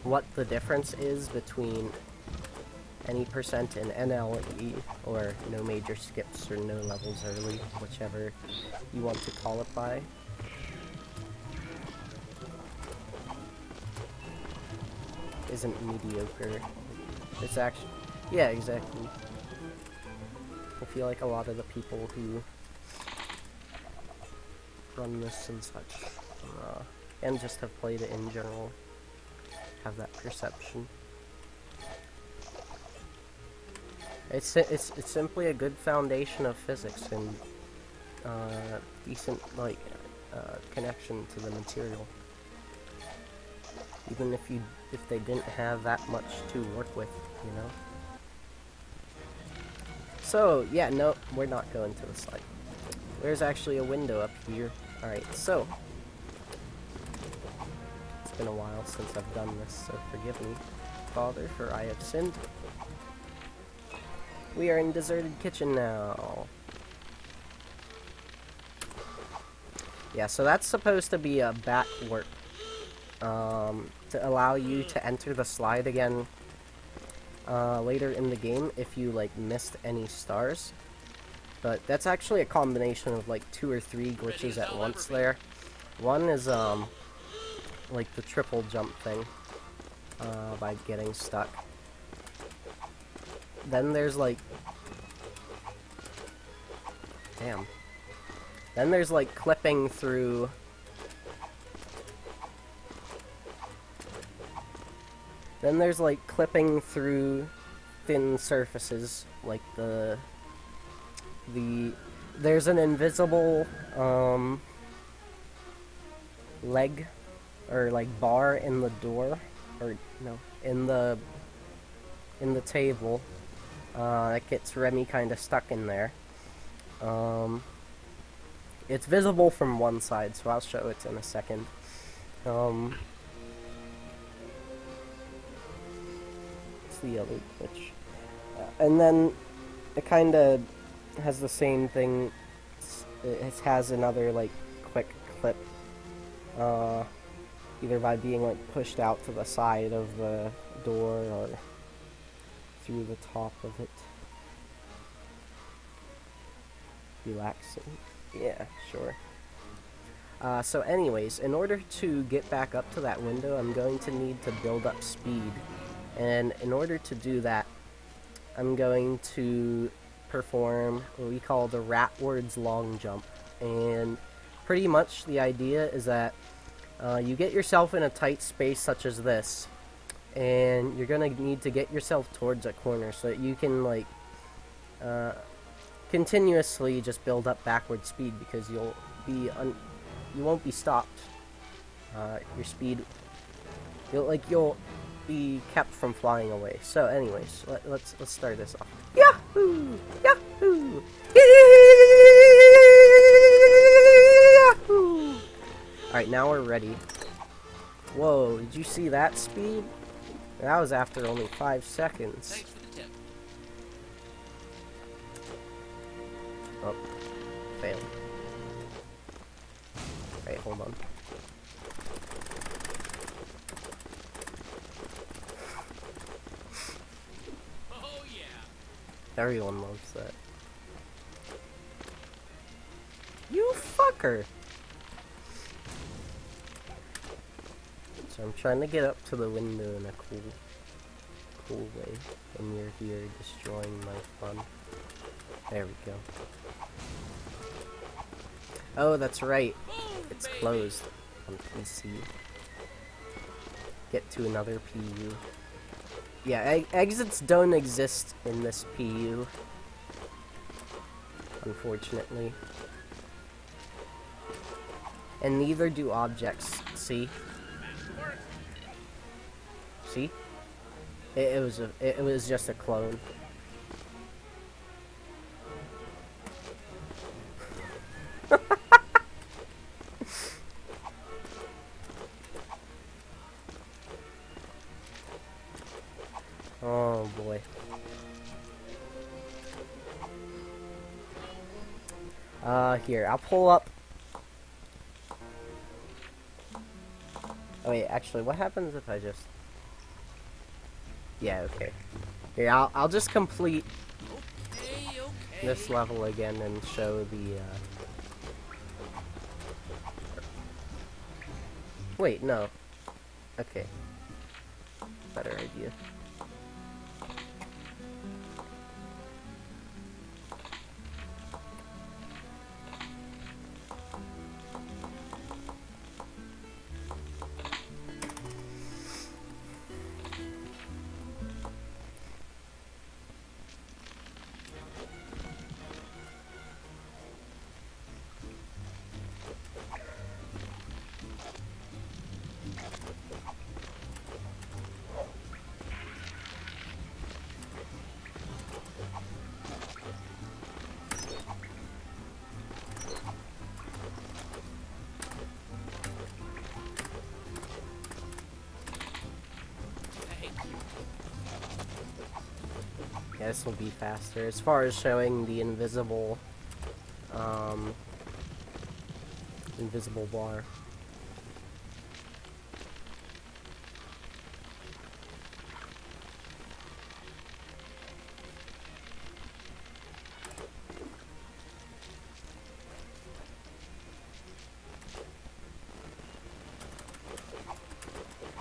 what the difference is between any percent in NLE, or no major skips or no levels early, whichever you want to call it by. Isn't mediocre. It's actually, yeah, exactly. I feel like a lot of the people who run this and such, and just have played it in general, have that perception. It's simply a good foundation of physics and decent connection to the material. Even if they didn't have that much to work with, you know. So yeah, no, we're not going to the site. There's actually a window up here. Alright, so it's been a while since I've done this, so forgive me, Father, for I have sinned. We are in Deserted Kitchen now. Yeah, so that's supposed to be a back warp. To allow you to enter the slide again later in the game if you like missed any stars. But that's actually a combination of like 2 or 3 glitches at once there. One is like the triple jump thing by getting stuck. Then there's like Then there's like clipping through thin surfaces, like there's an invisible leg or like bar in the door, or no, in the table that gets Remy kind of stuck in there. It's visible from one side, so I'll show it in a second. It's the other glitch. And then it kind of has the same thing. It has another like quick clip, either by being like pushed out to the side of the door or through the top of it. Relaxing. Yeah, sure. So anyways, in order to get back up to that window, I'm going to need to build up speed. And in order to do that, I'm going to perform what we call the Ratward's long jump. And pretty much the idea is that you get yourself in a tight space such as this, and you're going to need to get yourself towards a corner so that you can like continuously just build up backward speed, because you won't be stopped. Your speed, you'll be kept from flying away. So anyways, let's start this off. Yahoo! Yahoo! Yahoo! Alright, now we're ready. Whoa, did you see that speed? That was after only 5 seconds. Thanks for the tip. Oh, failed. Wait, hold on. Oh yeah. Everyone loves that. You fucker! So I'm trying to get up to the window in a cool way, and you're here destroying my fun. There we go. Oh, that's right. It's closed on PC. Get to another PU. Yeah, exits don't exist in this PU, unfortunately. And neither do objects. See? See? It was just a clone. Oh boy. Here, I'll pull up. Oh wait, actually, what happens if I just... Yeah, okay. Here, I'll just complete Okay. this level again and show the, Wait, no. Okay. Better idea. Yeah, this will be faster. As far as showing the invisible invisible bar.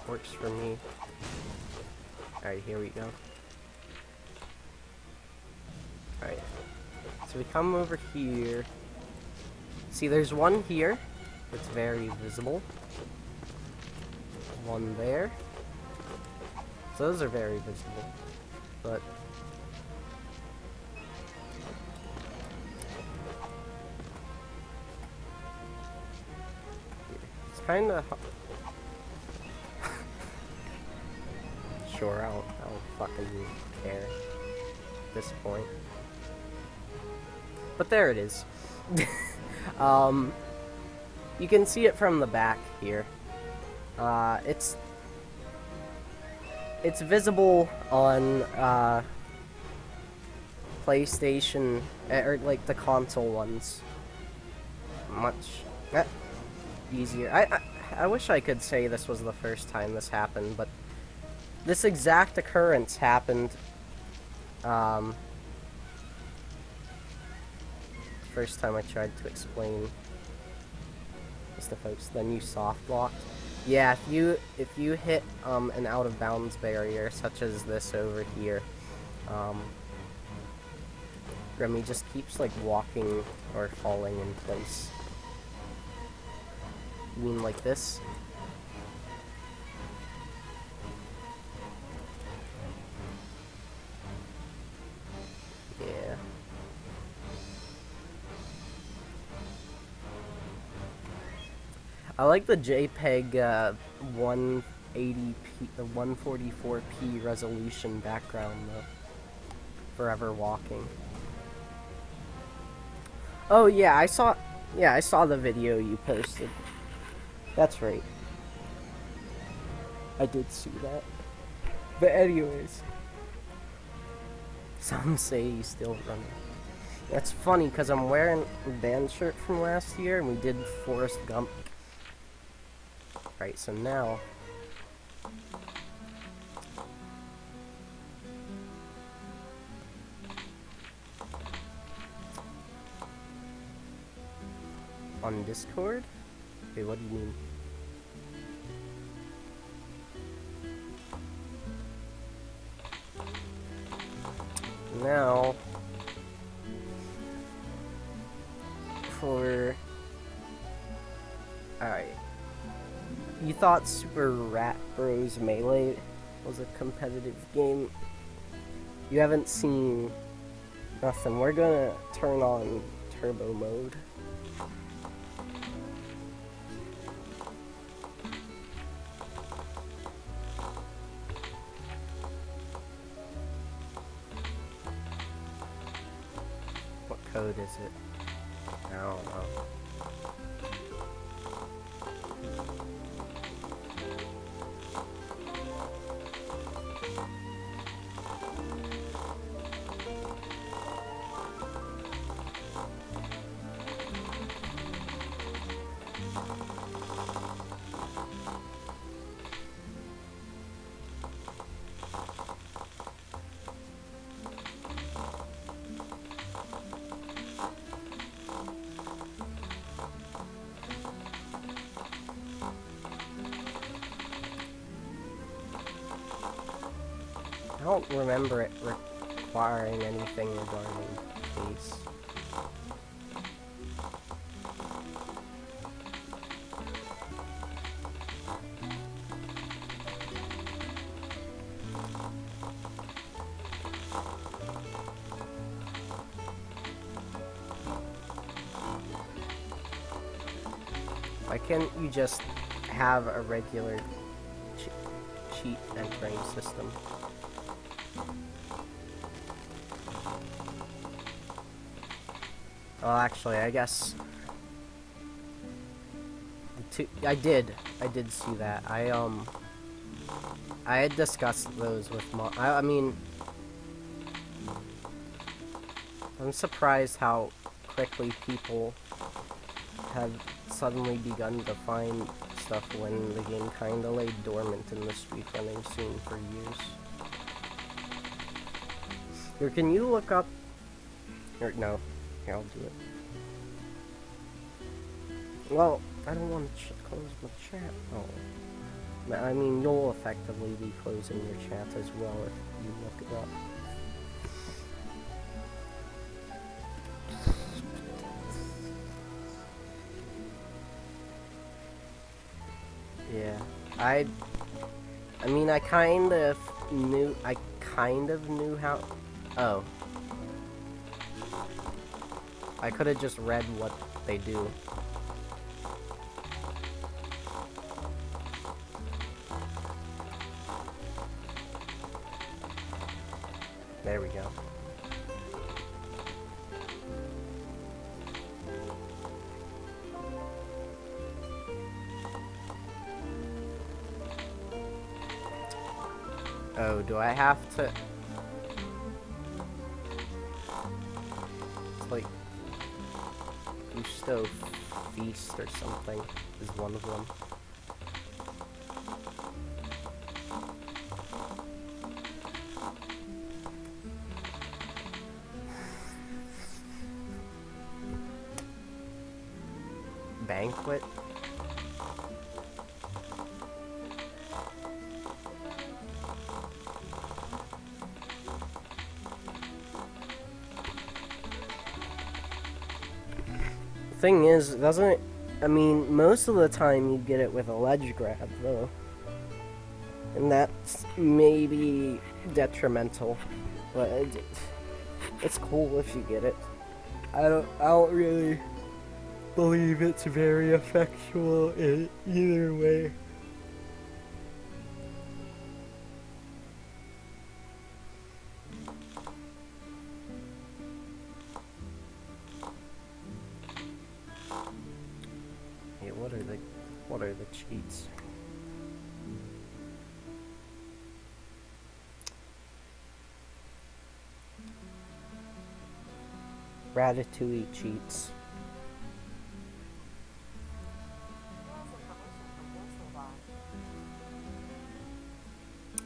Works for me. Alright, here we go. Alright. So we come over here. See, there's one here. It's very visible. One there. So those are very visible. But it's kind of sure, I don't fucking care at this point. But there it is. You can see it from the back here. It's visible on PlayStation or like the console ones. Much easier. I wish I could say this was the first time this happened, but this exact occurrence happened first time I tried to explain this to folks. Then you soft blocked. Yeah, if you hit an out of bounds barrier such as this over here, Remy just keeps like walking or falling in place. You mean like this? Yeah. I like the JPEG 180p, the 144p resolution background though. Forever walking. Oh yeah, I saw the video you posted. That's right. I did see that. But anyways. Some say he's still running. That's funny because I'm wearing a band shirt from last year and we did Forrest Gump. Right, so now on Discord? Okay, what do you mean? Now for alright. You thought Super Rat Bros Melee was a competitive game. You haven't seen nothing. We're gonna turn on turbo mode. What code is it? I don't know. I don't remember it requiring anything regarding pace. Why can't you just have a regular cheat entering system? Well, actually, I guess I did see that. I had discussed those with I mean, I'm surprised how quickly people have suddenly begun to find stuff when the game kinda lay dormant in the speedrunning scene for years. Or can you look up... Or no. Here, I'll do it. Well, I don't want to close my chat. Oh. I mean, you'll effectively be closing your chat as well if you look it up. Yeah, I mean, I kind of knew how... Oh. I could have just read what they do. There we go. Oh, do I have to... It's like... Gusto Feast or something is one of them. Banquet? Thing is, doesn't it, I mean, most of the time you get it with a ledge grab, though. And that's maybe detrimental, but it's cool if you get it. I don't really believe it's very effectual in either way. What are the cheats? Ratatouille cheats.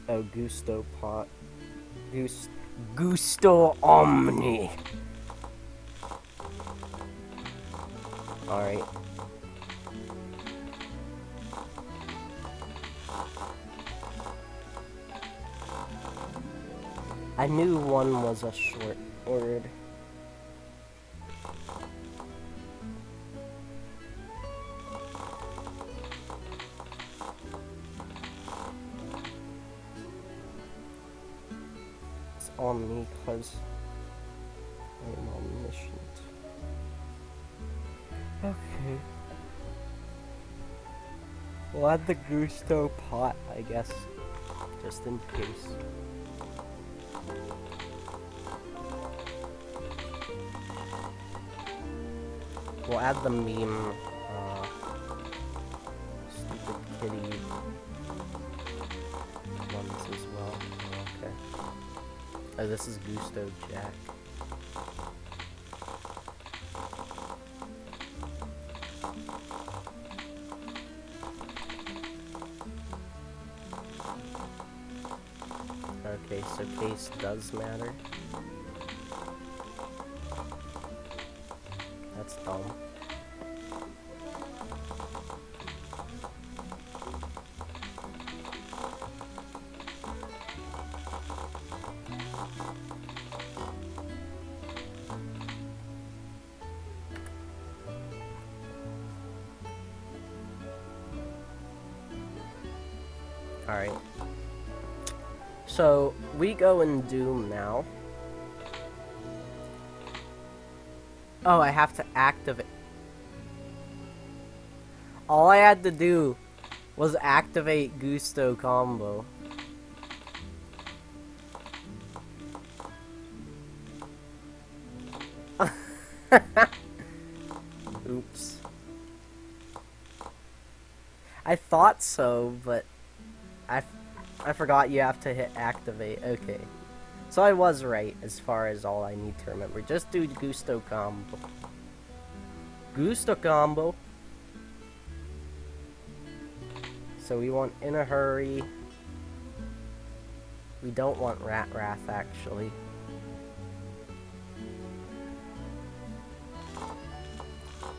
Oh, Gusto pot. Gusto Omni. Alright. I knew one was a short word. It's on me because I'm omniscient. Okay. We'll add the Gusto pot, I guess, just in case. We'll add the meme, stupid kitty ones as well. Okay. Oh, this is Gusto Jack. Okay, so case does matter. That's dumb. Alright. So, we go in Doom now. Oh, I have to activate. All I had to do was activate Gusto combo. Oops. I thought so, but I forgot you have to hit activate. Okay. So I was right as far as all I need to remember. Just do Gusto combo. Gusto combo. So we want In a Hurry. We don't want Rat Wrath, actually.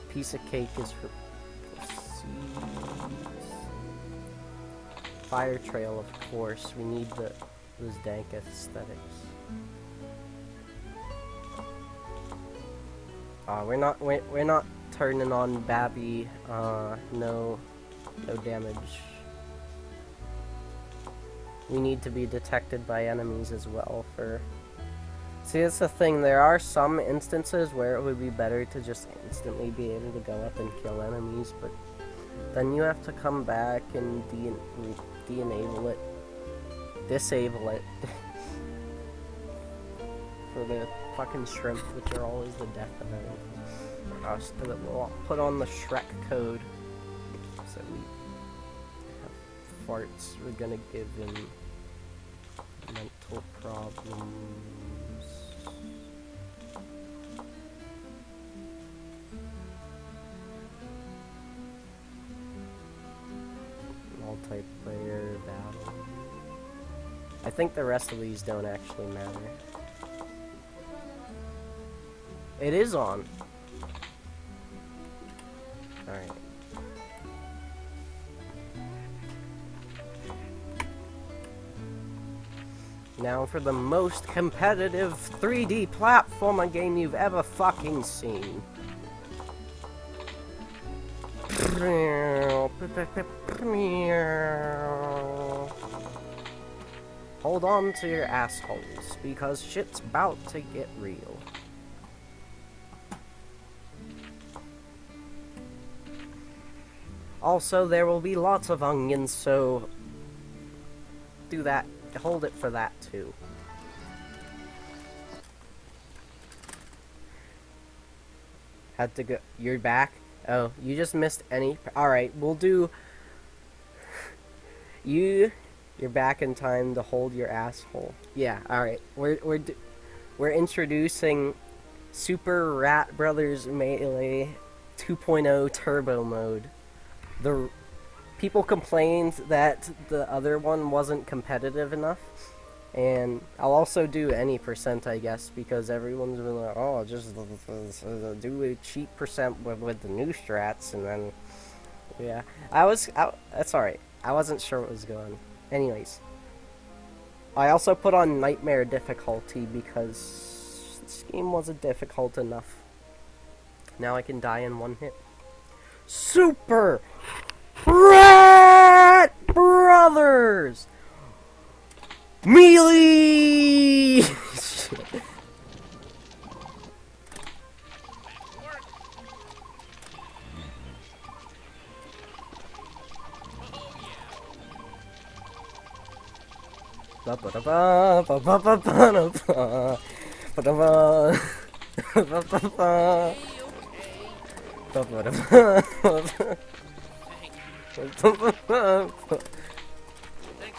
Piece of Cake is for Proceeds. Fire Trail, of course. We need those dank aesthetics. We're not turning on Babby. No damage. We need to be detected by enemies as well for... See, that's the thing, there are some instances where it would be better to just instantly be able to go up and kill enemies, but then you have to come back and de-enable it. Disable it. For the fucking shrimp, which are always the death of everything. So that we'll put on the Shrek code. So we have farts. We're gonna give him mental problems. Multiplayer battle. I think the rest of these don't actually matter. It is on. Alright. Now for the most competitive 3D platformer game you've ever fucking seen. Hold on to your assholes, because shit's about to get real. Also, there will be lots of onions, so do that. Hold it for that, too. Had to go. You're back? Oh, you just missed any. Alright, we'll do. You're back in time to hold your asshole. Yeah, alright. We're introducing Super Rat Brothers Melee 2.0 Turbo Mode. The people complained that the other one wasn't competitive enough, and I'll also do any percent, I guess, because everyone's been like, oh, just do a cheat percent with the new strats, and then yeah, that's alright. I wasn't sure what was going on. Anyways, I also put on Nightmare difficulty because this game wasn't difficult enough. Now I can die in one hit. Super Rat Brothers Melee. Thanks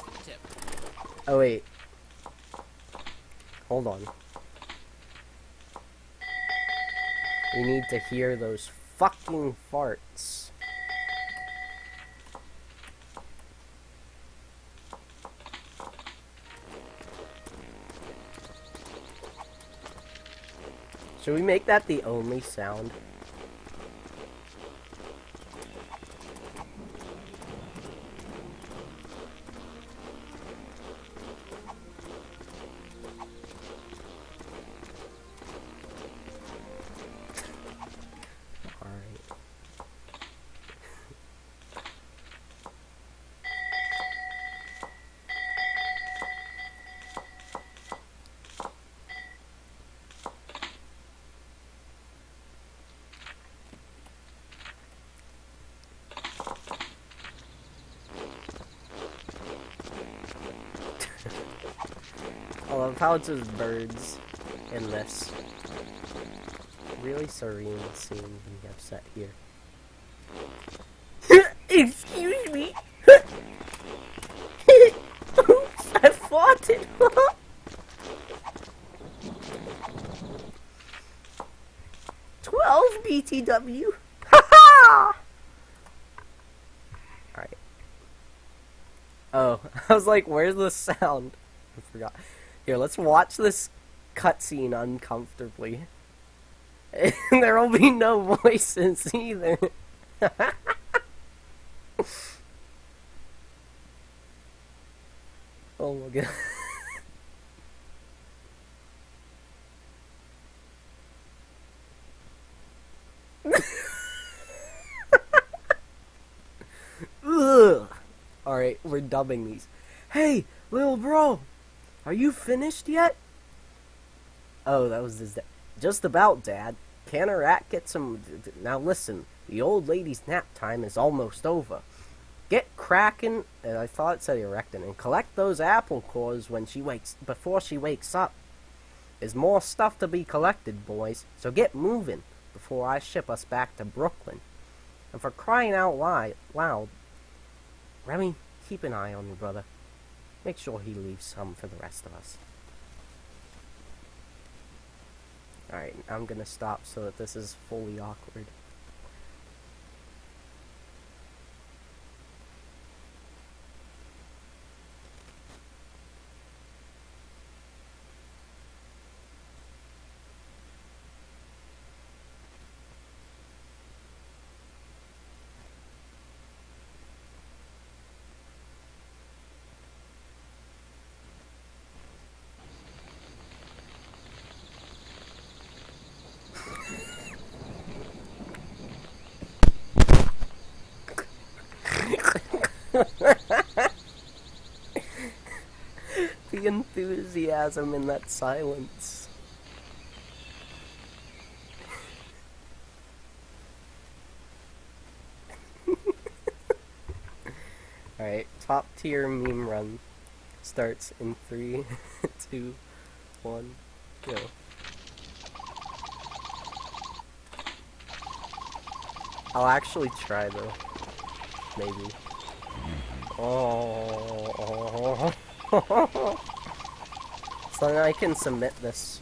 for the tip. Oh wait. Hold on. We need to hear those fucking farts. Should we make that the only sound? I love how it's just birds in this really serene scene we have set here. Excuse me. Oops, I farted. 12 BTW. I was like, where's the sound? I forgot. Here, let's watch this cutscene uncomfortably. And there will be no voices either. Oh my god. Ugh. Alright, we're dubbing these. Hey, little bro, are you finished yet? Oh, that was his dad. Just about, Dad. Can a rat get some... Now listen, the old lady's nap time is almost over. Get cracking, and I thought it said erecting, and collect those apple cores before she wakes up. There's more stuff to be collected, boys, so get moving before I ship us back to Brooklyn. And for crying out loud, Remy, keep an eye on your brother. Make sure he leaves some for the rest of us. Alright, I'm gonna stop so that this is fully awkward. The enthusiasm in that silence. Alright, top tier meme run starts in 3, 2, 1, go. I'll actually try though. Maybe. Oh. So then I can submit this.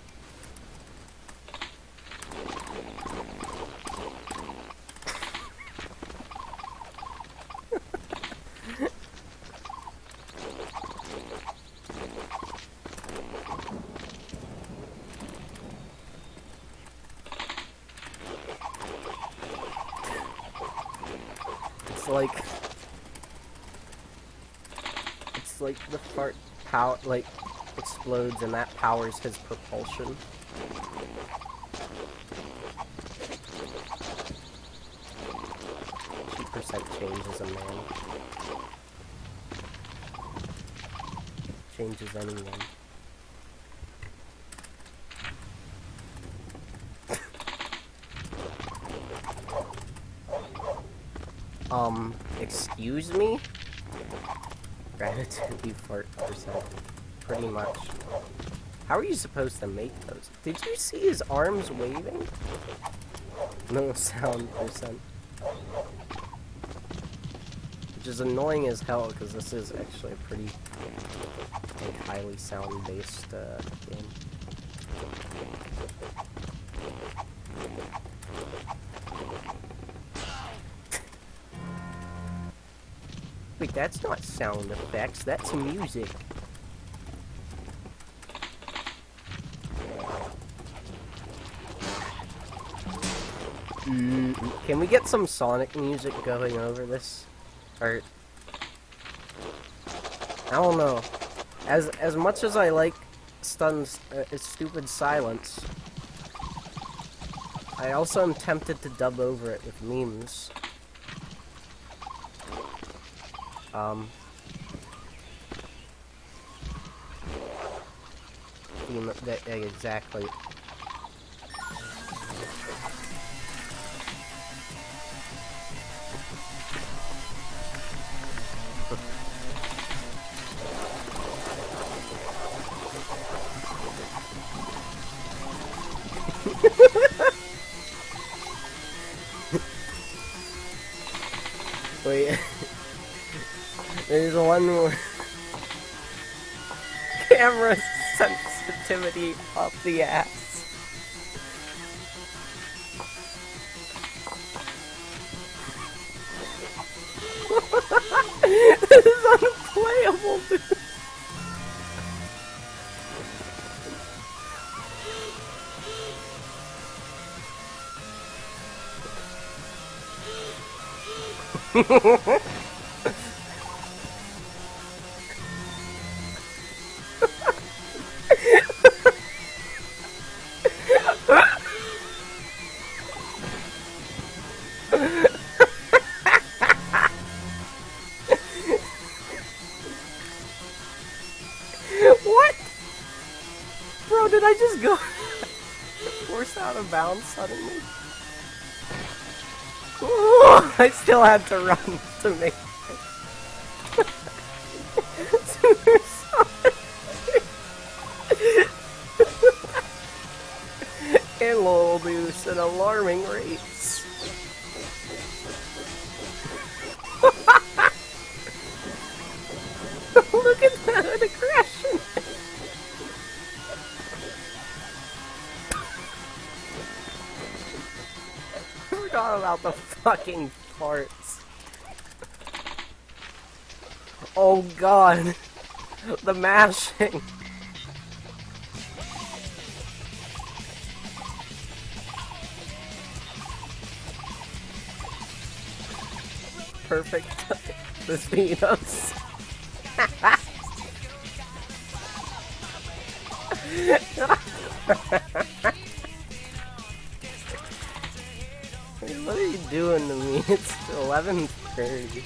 It's like the fart explodes and that powers his propulsion. Percent changes a man. Changes anyone. Excuse me? Gratitude you fart percent. Pretty much. How are you supposed to make those? Did you see his arms waving? No sound percent. Which is annoying as hell, because this is actually a pretty highly sound-based game. Wait, that's not sound effects, that's music. Can we get some Sonic music going over this? Or I don't know. As much as I like Stun's stupid silence, I also am tempted to dub over it with memes. Exactly. Wait. There's one more. Camera sensitivity off the ass. This is unplayable. unplayable, dude. What? Bro, did I just go forced out of bounds suddenly? Ooh, I still had to run to make it. Hello, boost at alarming rates. Look at that aggression. Forgot about the fucking parts. Oh god. The mashing. Perfect. The speedos. What are you doing to me? It's 11:30.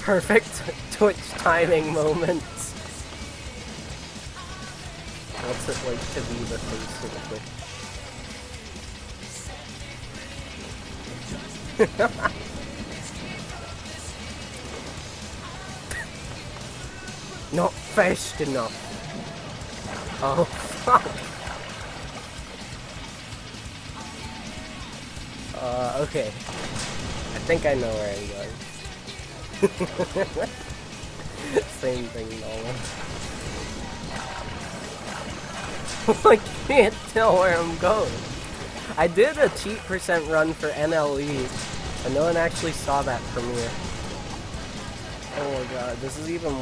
Perfect Twitch timing moments. What's it like to be the face of Twitch? Not fast enough. Oh fuck. Okay. I think I know where I'm going. Same thing, Nolan. I can't tell where I'm going. I did a cheat percent run for NLE, and no one actually saw that premiere. Oh my god, this is even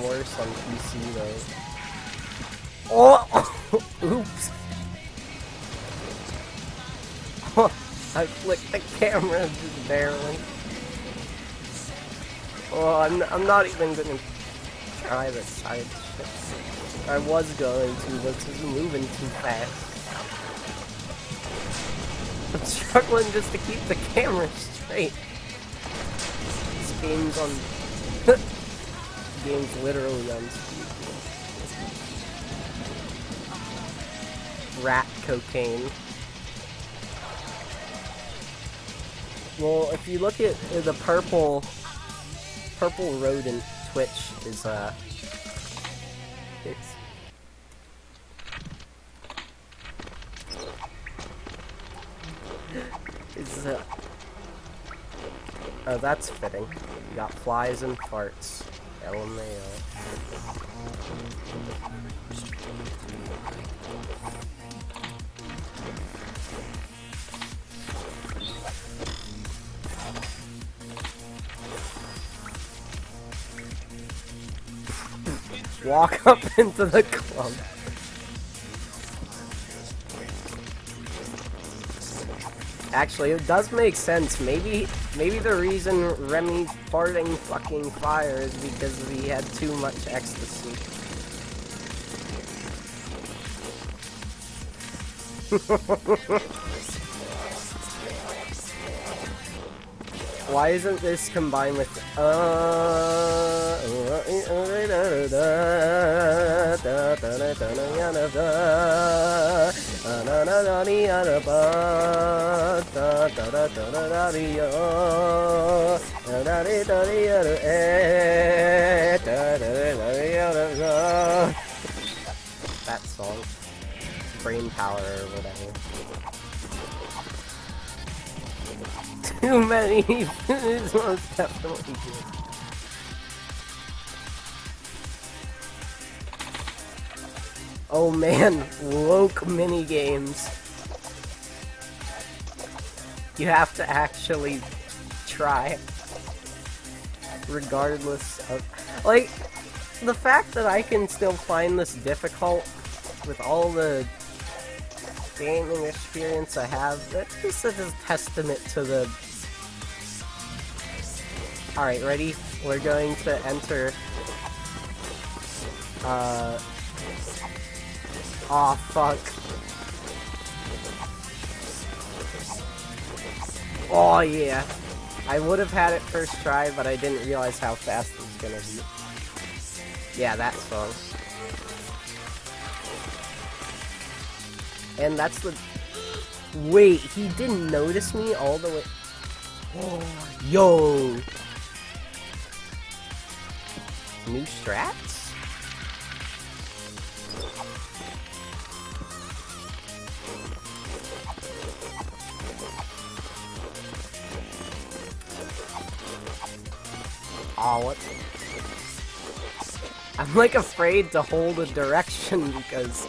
worse on PC though. Oh, oops. I flicked the camera just barely. Oh, I'm not even gonna try the side shit. I was going to, but this is moving too fast. I'm struggling just to keep the camera straight. This game's on... game's literally on speed. Rat cocaine. Well, if you look at the purple rodent Twitch is oh, that's fitting. You got flies and farts. LMAO. Walk up into the club. Actually, it does make sense. Maybe the reason Remy's farting fucking fire is because he had too much ecstasy. Why isn't this combined with that song? Brain power or whatever. Too many. It's most definitely good. Oh man, woke mini games. You have to actually try. Regardless of... Like, the fact that I can still find this difficult with all the gaming experience I have, this is a testament to the... Alright, ready? We're going to enter... Aw, fuck. Oh, yeah. I would have had it first try, but I didn't realize how fast it was gonna be. Yeah, that song. And that's the... Wait, he didn't notice me all the way... Oh, yo! New strats? Aw, what? I'm like afraid to hold a direction because...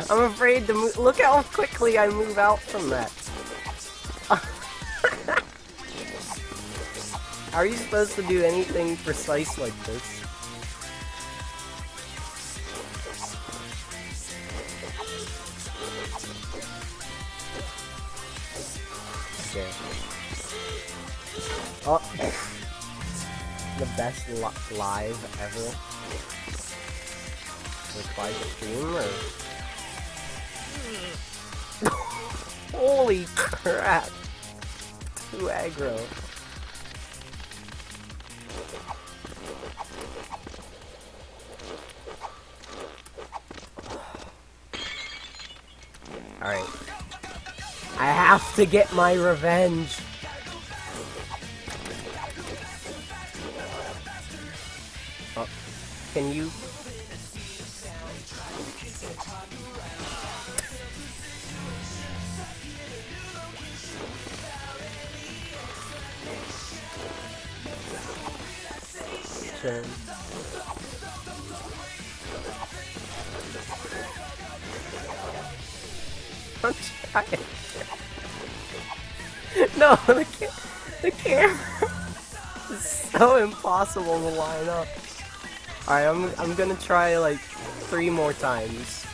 I'm afraid to move. Look how quickly I move out from that. Are you supposed to do anything precise like this? Okay. Oh. The best live ever. Like live stream or... Holy crap! Too aggro. Alright. I have to get my revenge! Oh. Can you... Turn. I'm trying. No, the camera is so impossible to line up. Alright, I'm gonna try like 3 more times.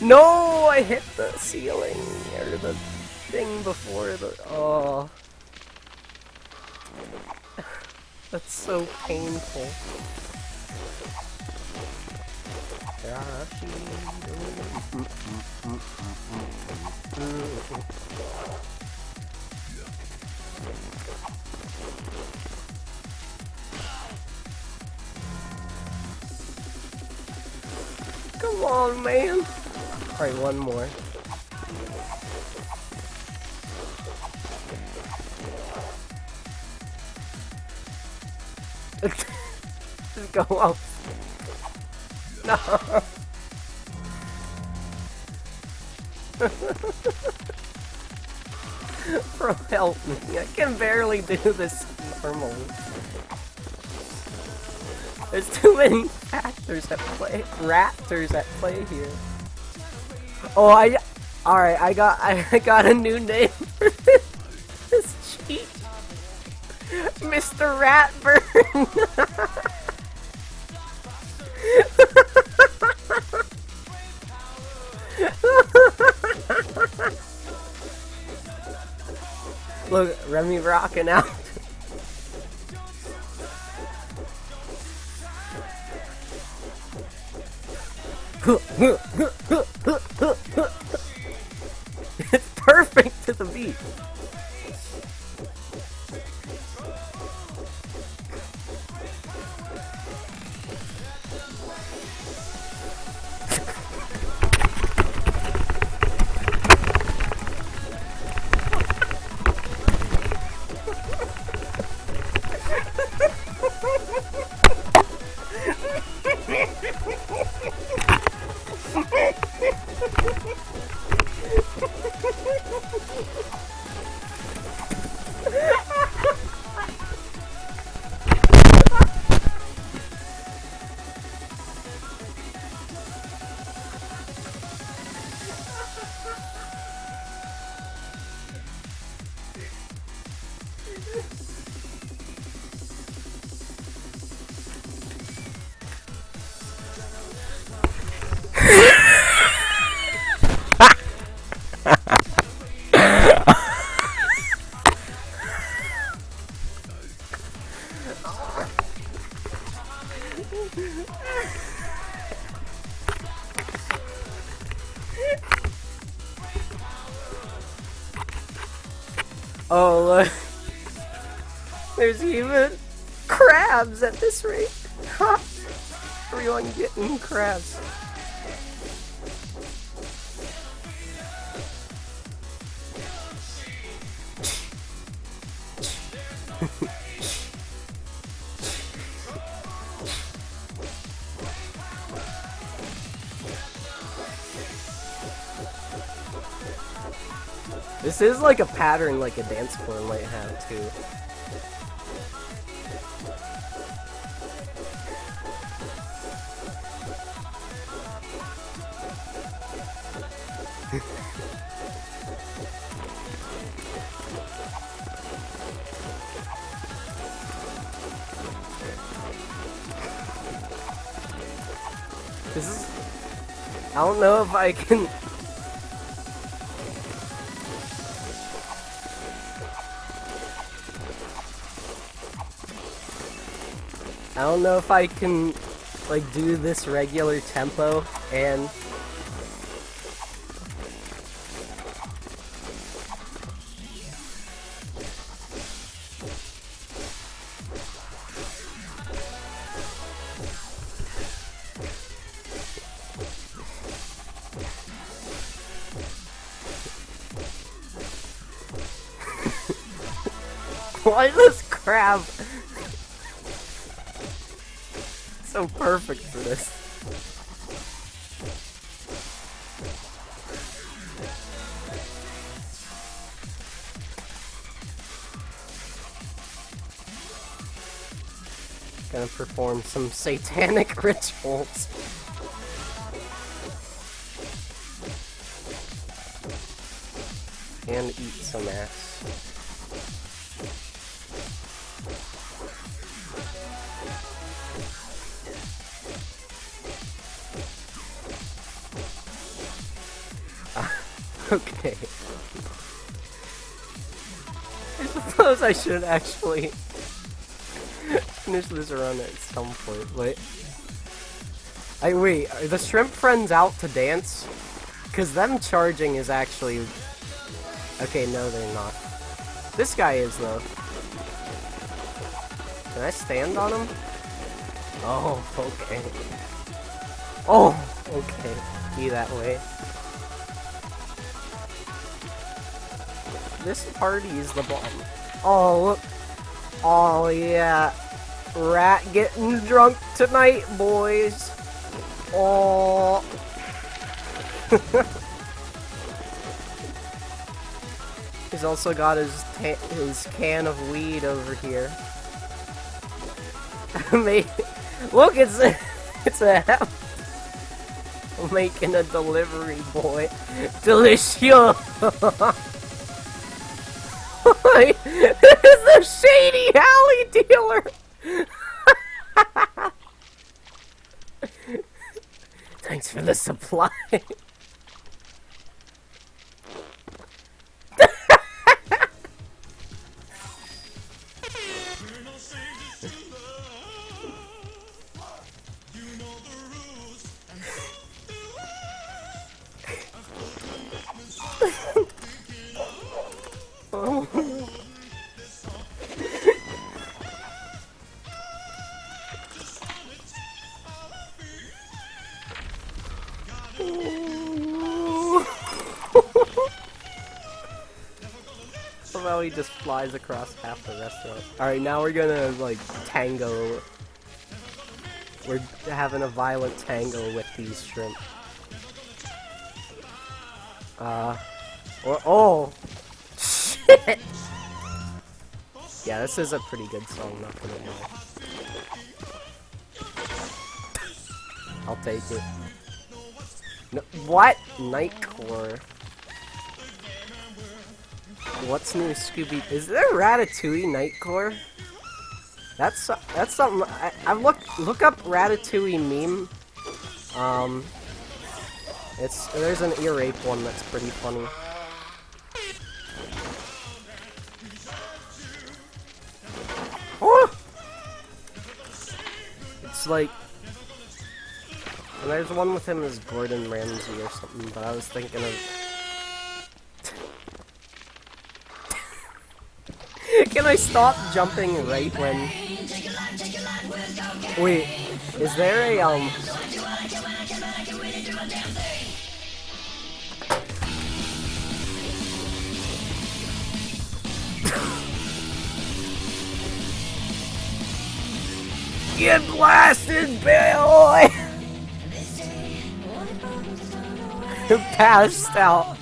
No, I hit the ceiling or the thing before the... Oh. That's so painful. Come on, man. Alright, one more. Just go up. No. Bro, help me. I can barely do this normally. There's too many factors at play. Raptors at play here. Oh, alright, I got a new name for this cheat. Mr. Ratburn. Look, Remy rocking out. It's perfect to the beat. Oh, look. There's even crabs at this rate. Ha! Everyone getting crabs. This is like a pattern like a dance floor might have too. This is... I don't know if I can... I don't know if I can, like, do this regular tempo and... Why is this crab so perfect for this? Gonna perform some satanic rituals. And eat some ass. Okay. I suppose I should actually finish this run at some point. Wait. Wait, are the shrimp friends out to dance? Cause them charging is actually... Okay, no they're not. This guy is though. Can I stand on him? Oh, okay. Oh, okay. Be that way. This party is the bomb. Oh, look. Oh, yeah. Rat getting drunk tonight, boys. Oh. He's also got his can of weed over here. Look, it's a I'm making a delivery boy. Delicious. This is the Shady Alley dealer! Thanks for the supply. Well, he just flies across half the restaurant. Alright, now we're gonna, like, tango. We're having a violent tango with these shrimp. Oh! Shit! Yeah, this is a pretty good song, not gonna lie. I'll take it. No, what? Nightcore. What's new, Scooby? Is there Ratatouille Nightcore? That's something. I look up Ratatouille meme. There's an ear rape one that's pretty funny. Oh! It's like, and there's one with him as Gordon Ramsay or something, but I was thinking of. can I stop jumping right when... Wait, is there a, Get blasted, boy! Passed out.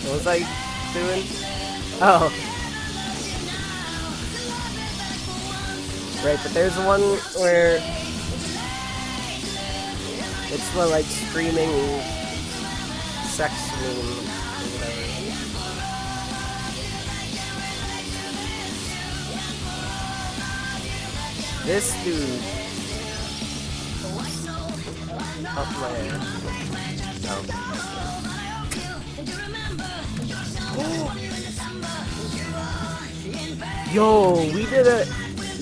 What was I doing? Oh. Right, but there's one where it's the like screaming sex meme or whatever. This dude up there. Yo, we did a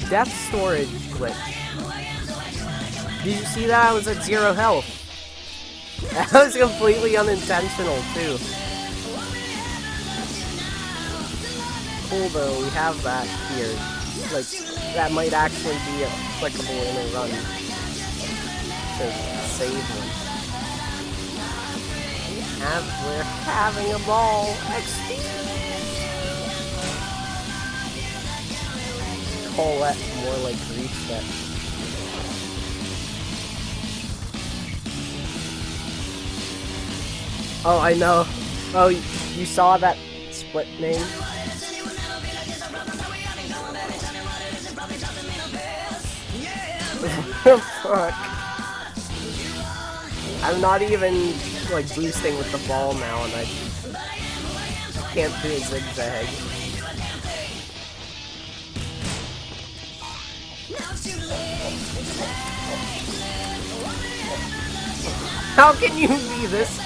death storage glitch. Did you see that? I was at 0 health. That was completely unintentional too. Cool though, we have that here. Like, that might actually be applicable in a run to save one. We're having a ball. Call that more like reset. Oh, I know. Oh, you saw that split name? Fuck. I'm not even like boosting with the ball now, and I can't do a zigzag. How can you be this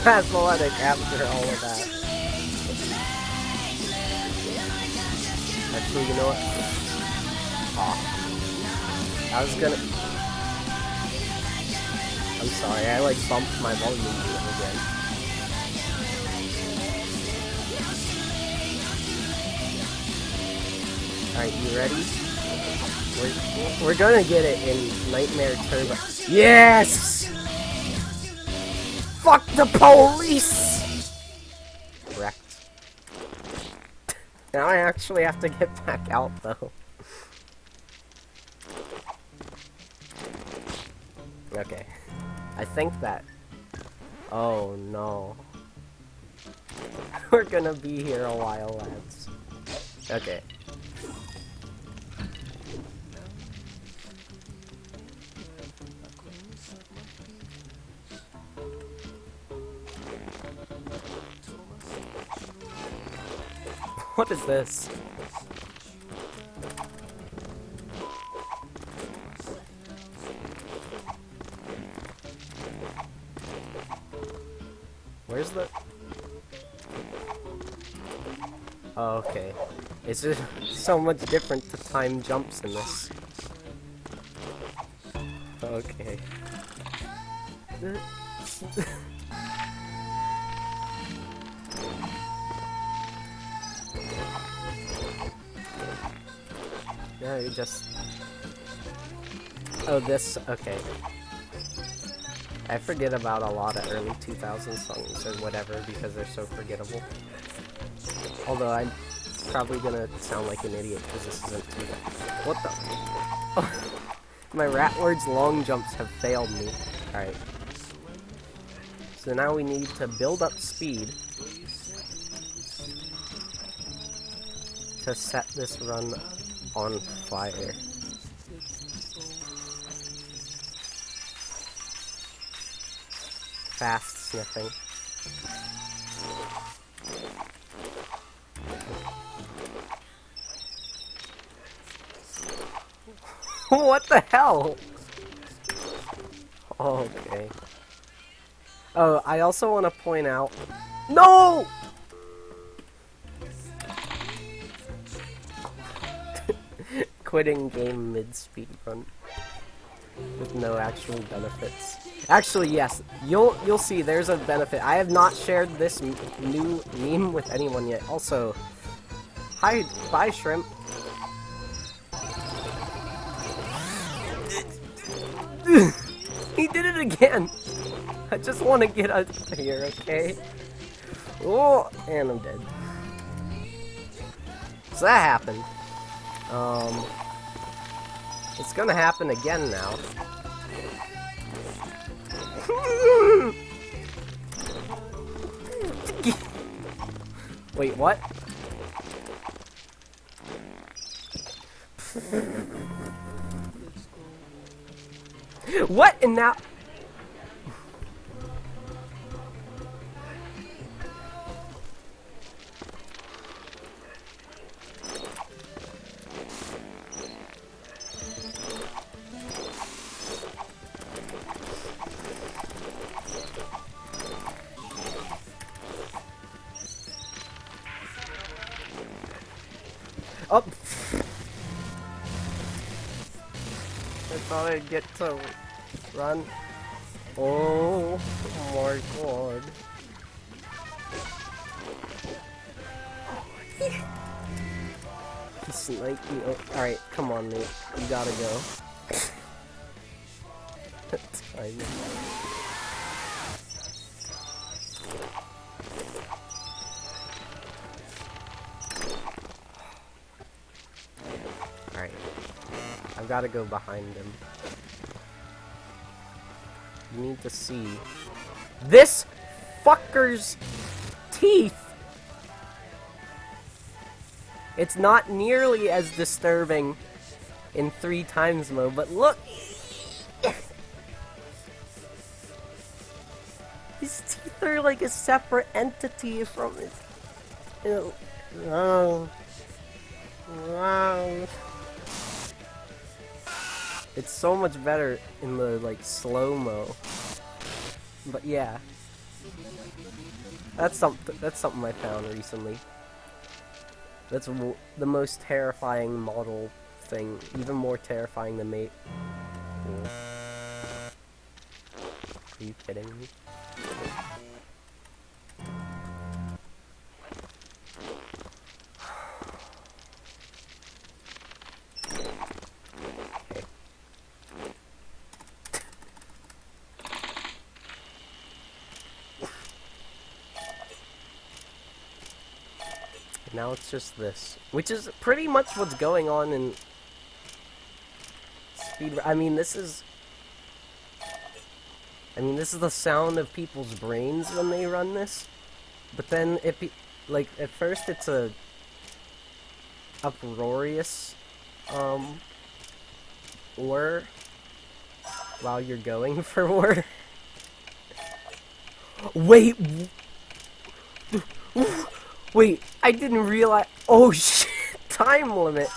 athletic after all of that? Actually, you know what? Oh. I was gonna... I'm sorry, I like bumped my volume again. Alright, you ready? We're gonna get it in Nightmare Turbo. Yes! Fuck the police! Wrecked. Now I actually have to get back out though. Okay. I think that... Oh no. We're gonna be here a while, lads. Okay. What is this? Where's the... Oh, okay. It's just so much different to time jumps in this. Okay. Yeah, you just... Oh, this... Okay. I forget about a lot of early 2000s songs or whatever because they're so forgettable. Although I'm probably gonna sound like an idiot because this isn't too bad. What the? Oh, my Ratward's long jumps have failed me. Alright. So now we need to build up speed to set this run on fire. Fast sniffing. What the hell? Okay. Oh, I also want to point out. No! Quitting game mid-speed run with no actual benefits. Actually, yes, you'll see. There's a benefit. I have not shared this new meme with anyone yet. Also, hi, bye, shrimp. He did it again. I just want to get out of here, okay? Oh, and I'm dead. So that happened. It's gonna happen again now. Wait, what? What? And now... Oh! I thought I'd get to run. Oh my god. He sniped me. Oh, alright, come on, mate. You gotta go. That's fine. Alright. I've gotta go behind him. You need to see this fucker's teeth. It's not nearly as disturbing in 3 times mode, but look! His teeth are like a separate entity from his... Ew. Oh. Wow. It's so much better in the, like, slow-mo. But yeah. That's something I found recently. That's the most terrifying model thing. Even more terrifying than mate. Are you kidding me? Now it's just this, which is pretty much what's going on in speed. I mean, this is the sound of people's brains when they run this. But then like at first it's a uproarious whir while you're going for whir. Wait. Wait, I didn't realize. Oh shit! Time limit.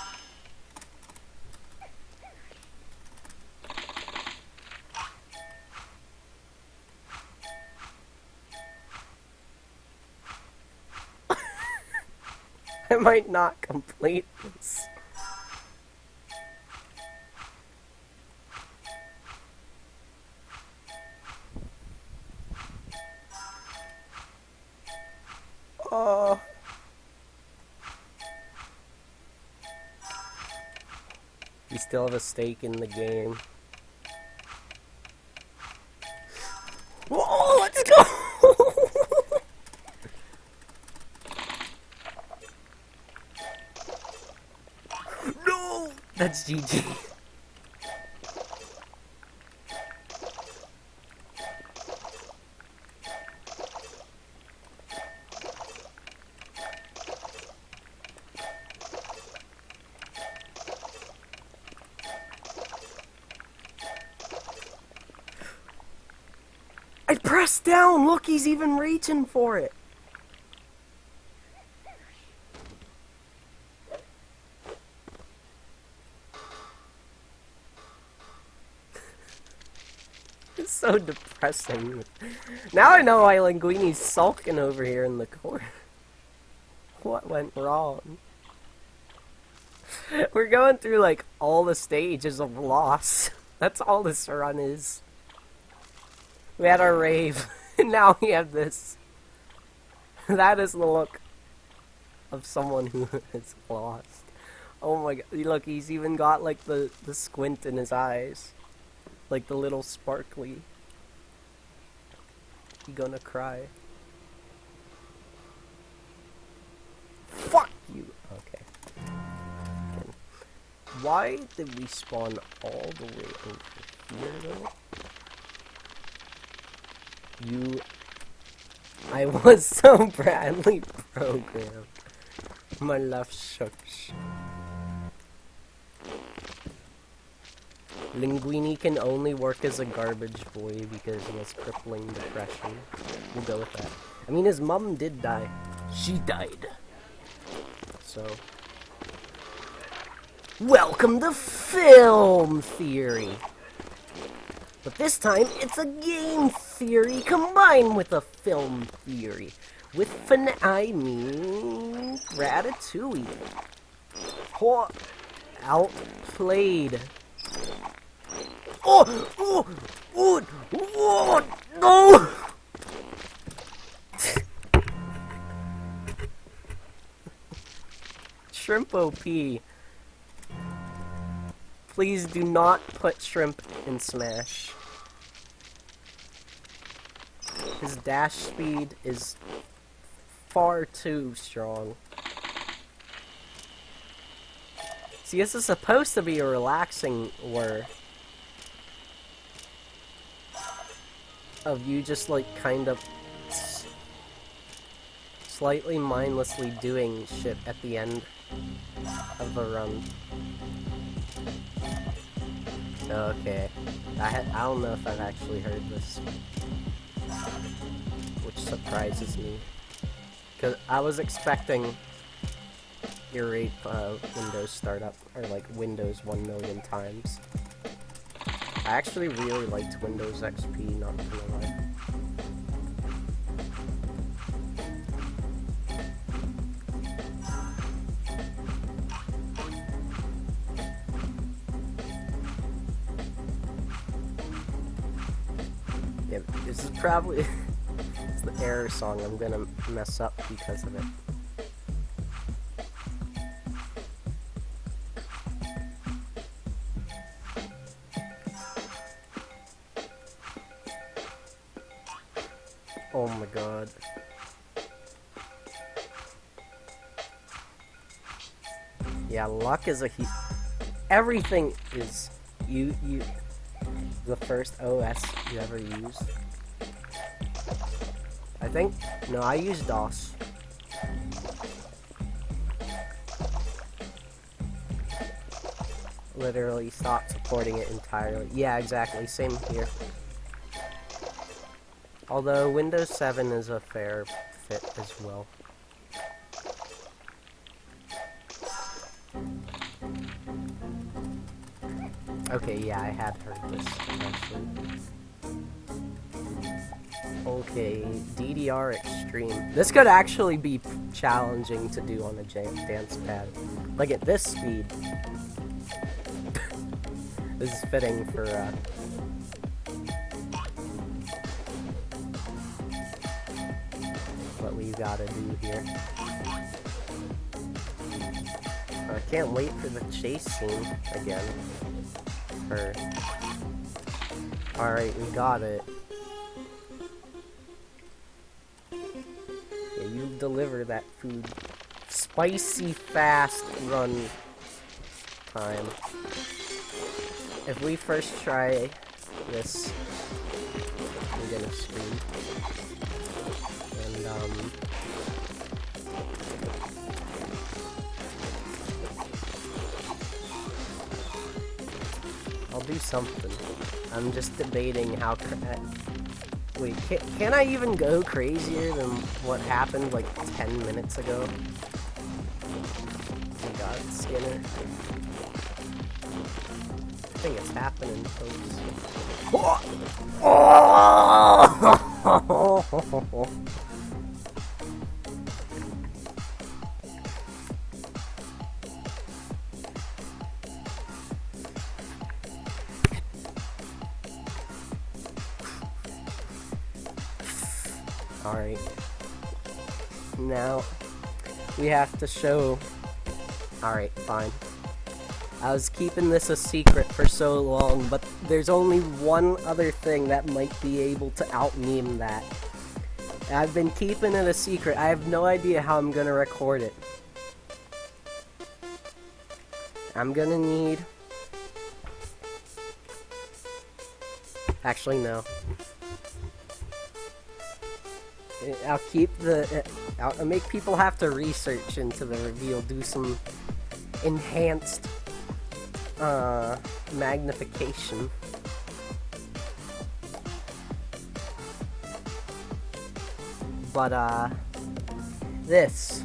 I might not complete this. Oh. We still have a stake in the game. Whoa, let's go! No! That's GG. I pressed down! Look, he's even reaching for it! It's so depressing. Now I know why Linguini's sulking over here in the corner. What went wrong? We're going through like all the stages of loss. That's all this run is. We had our rave, and now we have this. That is the look of someone who is lost. Oh my god, look, he's even got like the squint in his eyes. Like the little sparkly. You gonna cry? Fuck you! Okay. Why did we spawn all the way over here though? I was so badly programmed. My left shucks. Linguini can only work as a garbage boy because he has crippling depression. We'll go with that. I mean, his mom did die. She died. So. Welcome to Film Theory! But this time, it's a game theory combined with a film theory. With I mean Ratatouille. Outplayed. Oh, no! Shrimp OP. Please do not put shrimp in Smash. His dash speed is far too strong. See, this is supposed to be a relaxing whir of you just like kind of slightly mindlessly doing shit at the end of a run. Okay, I don't know if I've actually heard this, which surprises me, because I was expecting irate Windows startup, or like Windows 1 million times. I actually really liked Windows XP, not gonna lie. Yeah, this is probably it's the error song. I'm gonna mess up because of it. Oh my god. Yeah, luck is a everything is the first OS you ever used. I think no, I used DOS. Literally stopped supporting it entirely. Yeah, exactly, same here. Although Windows 7 is a fair fit as well. Okay, yeah, I had heard this actually. Okay, DDR Extreme. This could actually be challenging to do on a dance pad. Like at this speed. This is fitting for what we gotta do here. I can't wait for the chase scene again. Alright, we got it. Yeah, you deliver that food. Spicy fast run time. If we first try this, I'm gonna scream. And I'll do something. I'm just debating how. Wait, can I even go crazier than what happened like 10 minutes ago? Oh my god, Skinner. think it's happening, folks. Alright. Now, we have to show... Alright, fine. I was keeping this a secret for so long, but there's only one other thing that might be able to out-meme that. I've been keeping it a secret. I have no idea how I'm gonna record it. I'm gonna need... Actually, no. I'll keep the... I'll make people have to research into the reveal, do some enhanced magnification. But this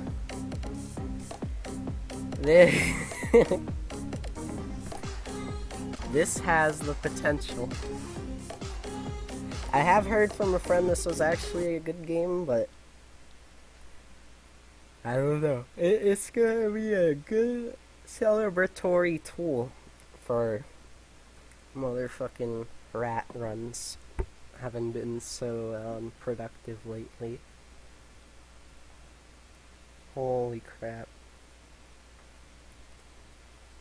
this has the potential. I have heard from a friend this was actually a good game, but I don't know. It's gonna be a good celebratory tool for motherfucking rat runs. Haven't been so productive lately. Holy crap.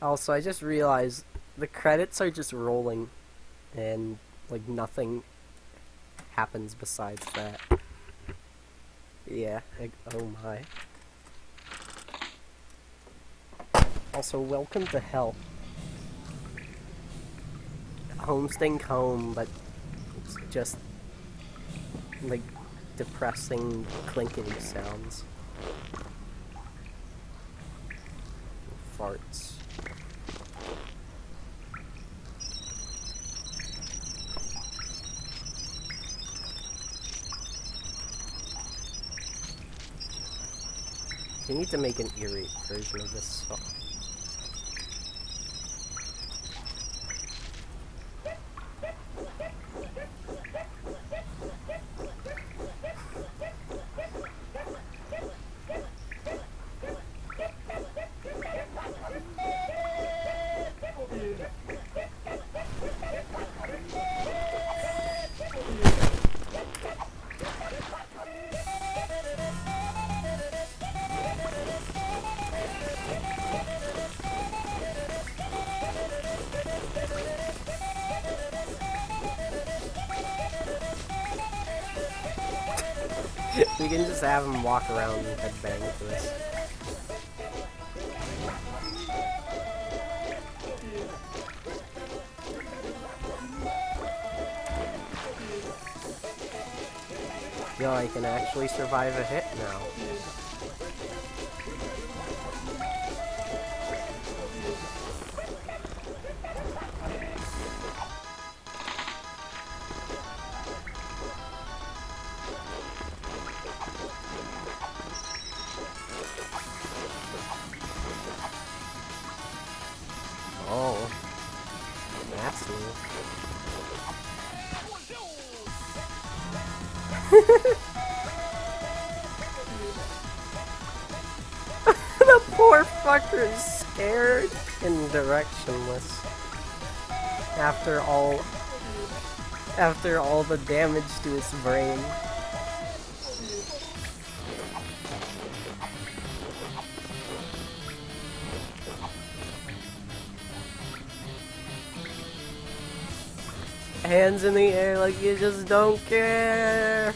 Also, I just realized the credits are just rolling and like nothing happens besides that. Yeah, oh my. Also, welcome to hell. Homesting home, but it's just like depressing clinkety sounds. Farts. You need to make an eerie version of this song. We can just have him walk around and headbang to this. Yo, I can actually survive a hit now. Oh, that's new. The poor fucker is scared and directionless. After all the damage to his brain. Hands in the air like you just don't care.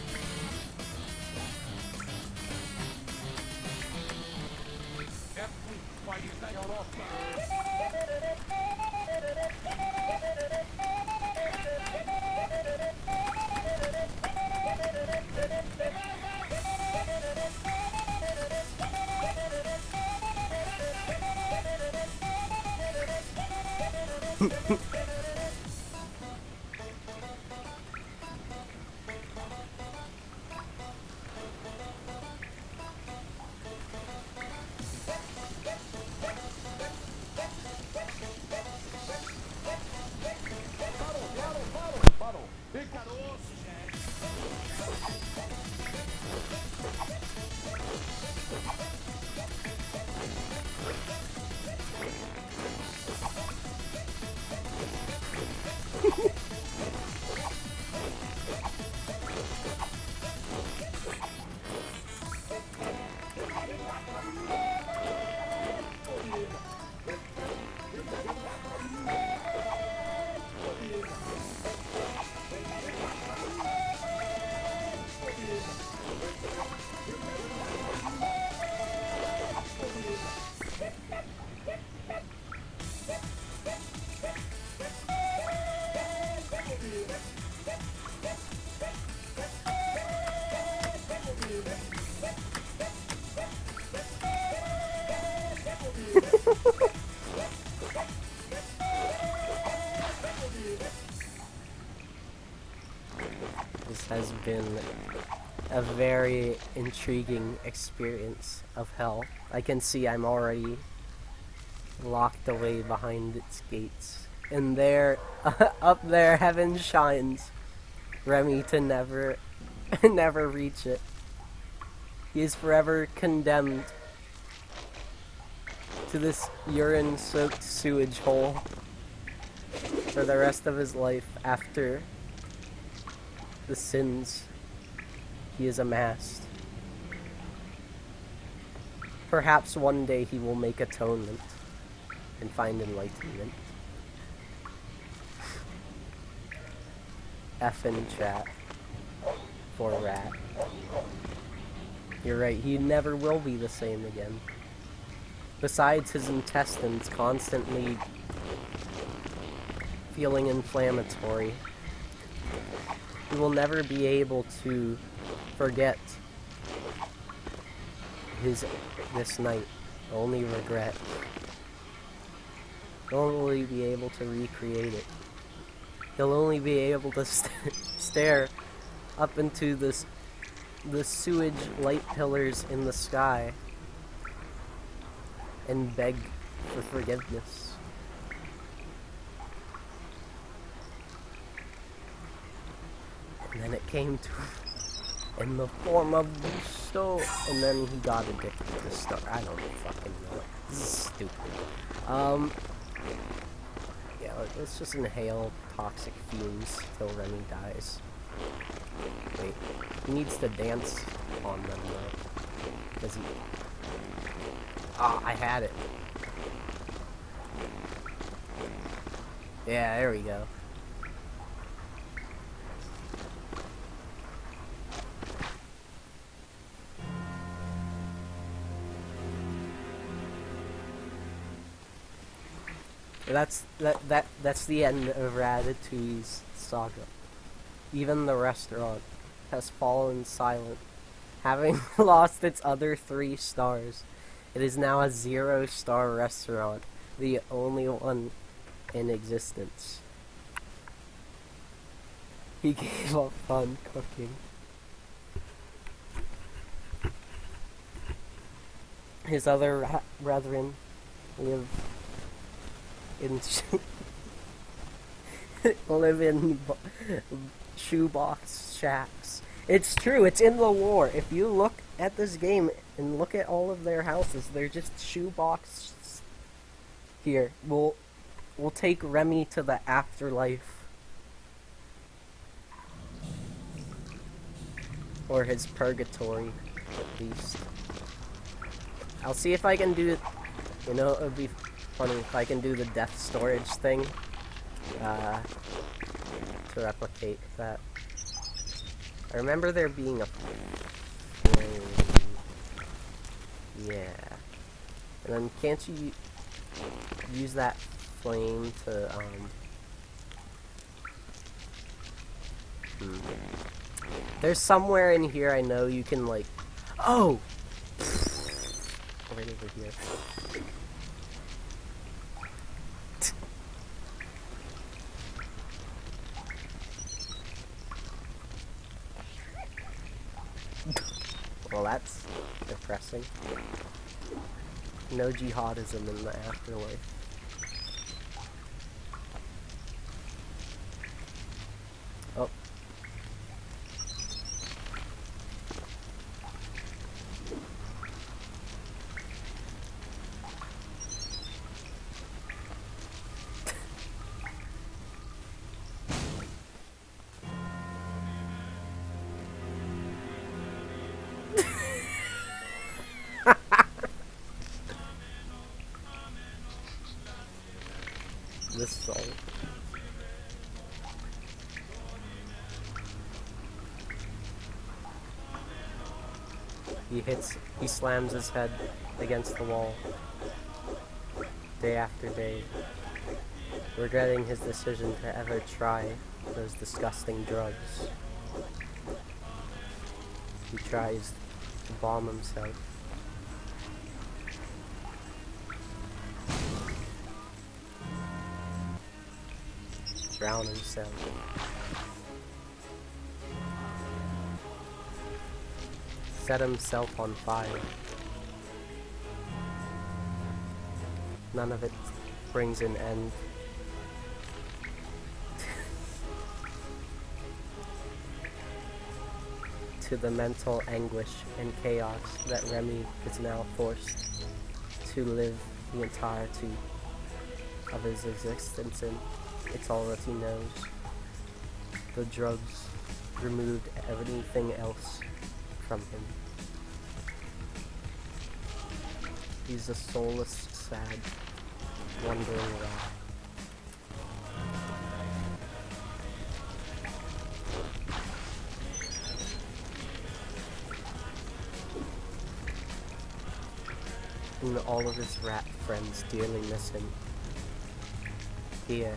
has been a very intriguing experience of hell. I can see I'm already locked away behind its gates. And there, up there, heaven shines. Remy to never, never reach it. He is forever condemned to this urine-soaked sewage hole for the rest of his life after the sins he has amassed. Perhaps one day he will make atonement and find enlightenment. F in chat for Rat. You're right, he never will be the same again. Besides his intestines constantly feeling inflammatory, he will never be able to forget this night. Only regret. He'll only be able to recreate it. He'll only be able to stare up into the sewage light pillars in the sky and beg for forgiveness. And then it came to him in the form of the stove, and then he got addicted to the star. I don't fucking know. This is stupid. Yeah, let's just inhale toxic fumes till Remy dies. Wait, he needs to dance on them though. Does he? Ah, I had it. Yeah, there we go. That's the end of Ratatouille's saga. Even the restaurant has fallen silent. Having lost its other 3 stars, it is now a 0-star restaurant, the only one in existence. He gave up on cooking. His other brethren live in shoebox shacks. It's true, it's in the lore. If you look at this game and look at all of their houses, they're just shoebox. Here, we'll take Remy to the afterlife. Or his purgatory, at least. I'll see if I can do it. You know, it would be funny if I can do the death storage thing to replicate that. I remember there being a flame. Yeah. And then can't you use that flame to There's somewhere in here I know you can like right over here. Well, that's depressing. No jihadism in the afterlife. Oh. This song. He slams his head against the wall day after day, regretting his decision to ever try those disgusting drugs. He tries to bomb himself. Drown himself. set himself on fire. None of it brings an end. To the mental anguish and chaos that Remy is now forced to live the entirety of his existence in. It's all that he knows. The drugs removed everything else from him. He's a soulless, sad, wandering rat. And all of his rat friends dearly miss him. Here,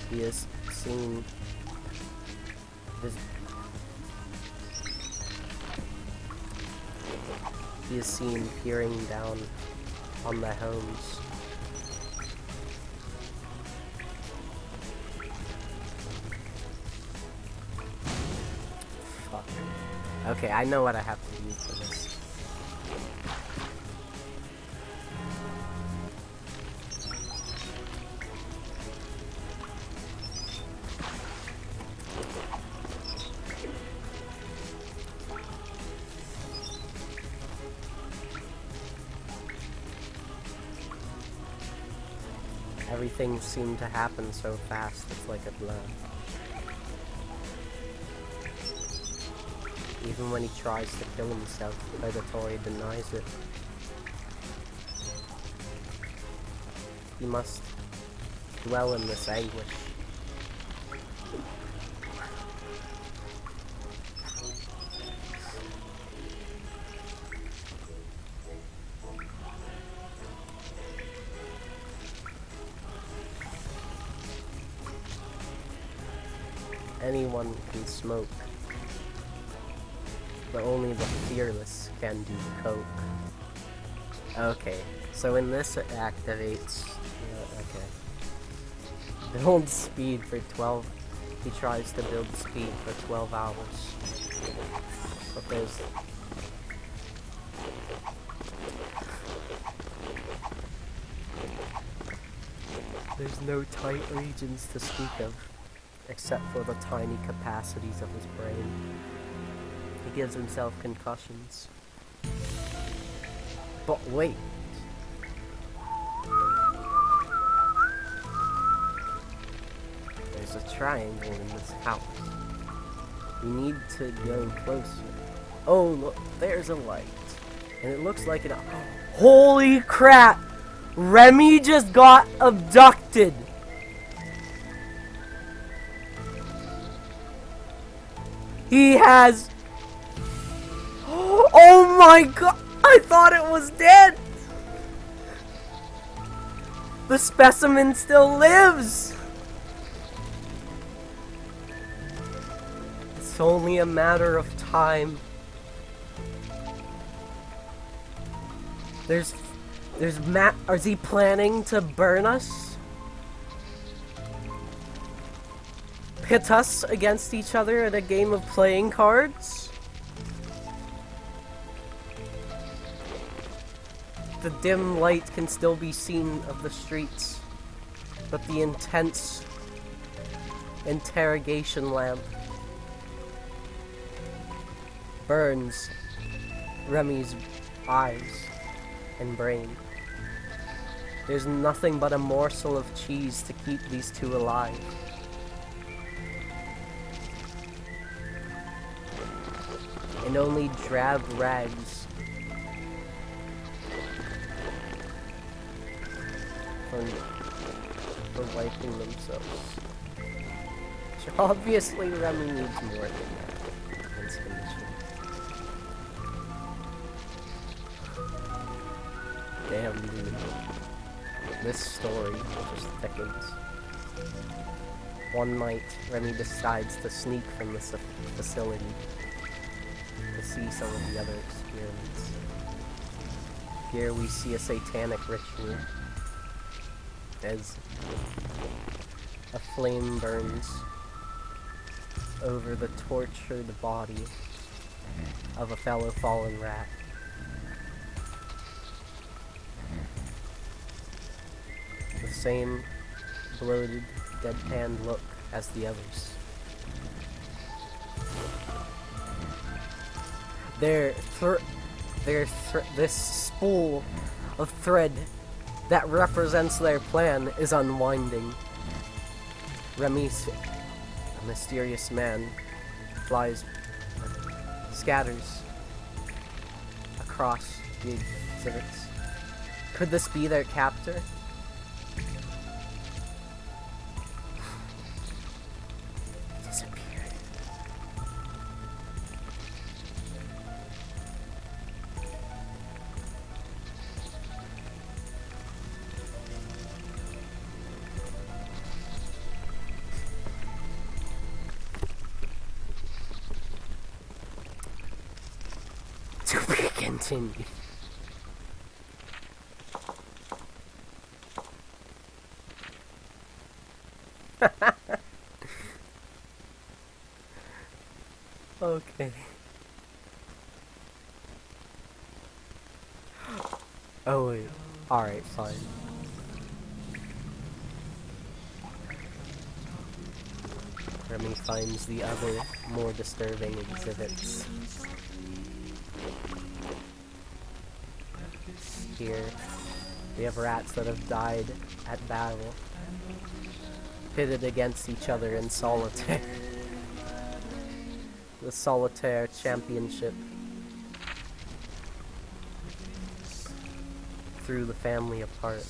he is seen peering down on the homes. Fuck. Okay, I know what I have to do for this. Everything seemed to happen so fast, it's like a blur. Even when he tries to kill himself, Purgatory denies it. He must dwell in this anguish. Anyone can smoke, but only the fearless can do coke. Okay, so when this activates, okay, build speed for 12. He tries to build speed for 12 hours, but there's no tight regions to speak of, except for the tiny capacities of his brain. He gives himself concussions. But wait. There's a triangle in this house. We need to go closer. Oh, look, there's a light. And it looks like an... Holy crap! Remy just got abducted! He has... Oh my god! I thought it was dead! The specimen still lives! It's only a matter of time. There's Matt. Is he planning to burn us? Pit us against each other in a game of playing cards? The dim light can still be seen of the streets, but the intense interrogation lamp burns Remy's eyes and brain. There's nothing but a morsel of cheese to keep these two alive. And only drab rags for wiping themselves. So obviously Remy needs more than that in this condition. Damn, dude. This story just thickens. One night, Remy decides to sneak from this facility to see some of the other experiments. Here we see a satanic ritual as a flame burns over the tortured body of a fellow fallen rat. The same bloated, deadpan look as the others. This spool of thread that represents their plan is unwinding. Remy, a mysterious man, scatters across the exhibits. Could this be their captor? Disappeared. To be continued. Okay. Oh wait. Alright, fine. Remy finds the other, more disturbing exhibits. Here, we have rats that have died at battle, pitted against each other in solitaire. The solitaire championship. Threw the family apart.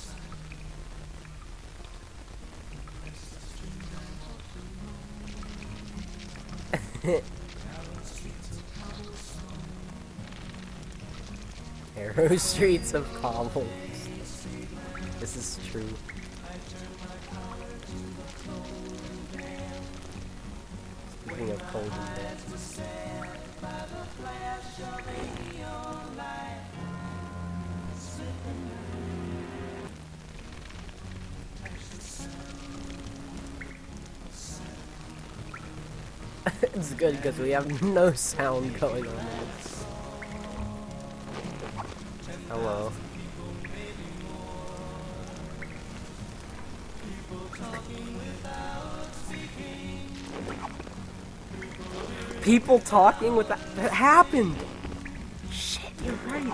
Narrow streets of cobbles. This is true. Speaking of cold and dead. It's good because we have no sound going on. Hello. People talking without that happened. Shit, you're right.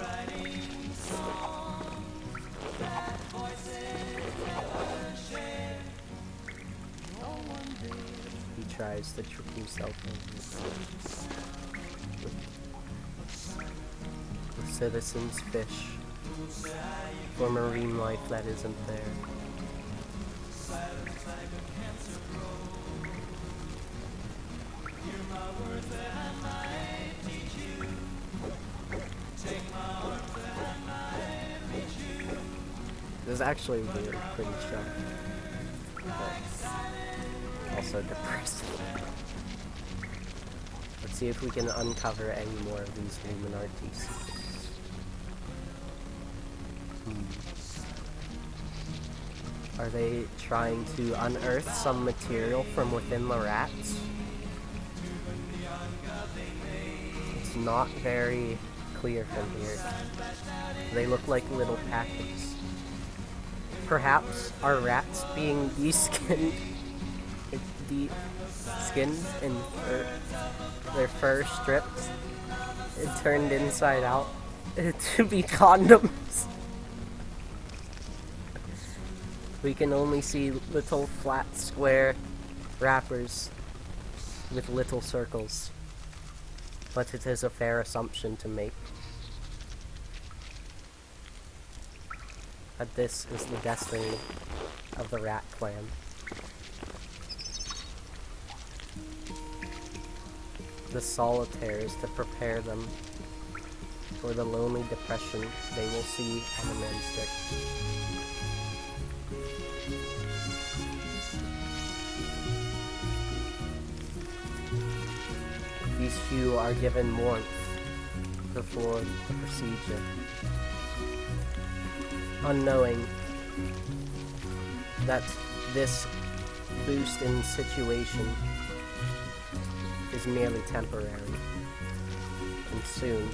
He tries to trick himself with citizens fish for marine life that isn't there. This is actually really pretty show, but also depressing. Let's see if we can uncover any more of these Illuminati secrets. Are they trying to unearth some material from within the rats? It's not very clear from here. They look like little packets. Perhaps are rats being de-skinned and their fur stripped and turned inside out to be condoms. We can only see little flat square wrappers with little circles, but it is a fair assumption to make that this is the destiny of the rat clan. The solitaires to prepare them for the lonely depression they will see on the men's stick. These few are given warmth before the procedure, unknowing that this boost in situation is merely temporary, and and soon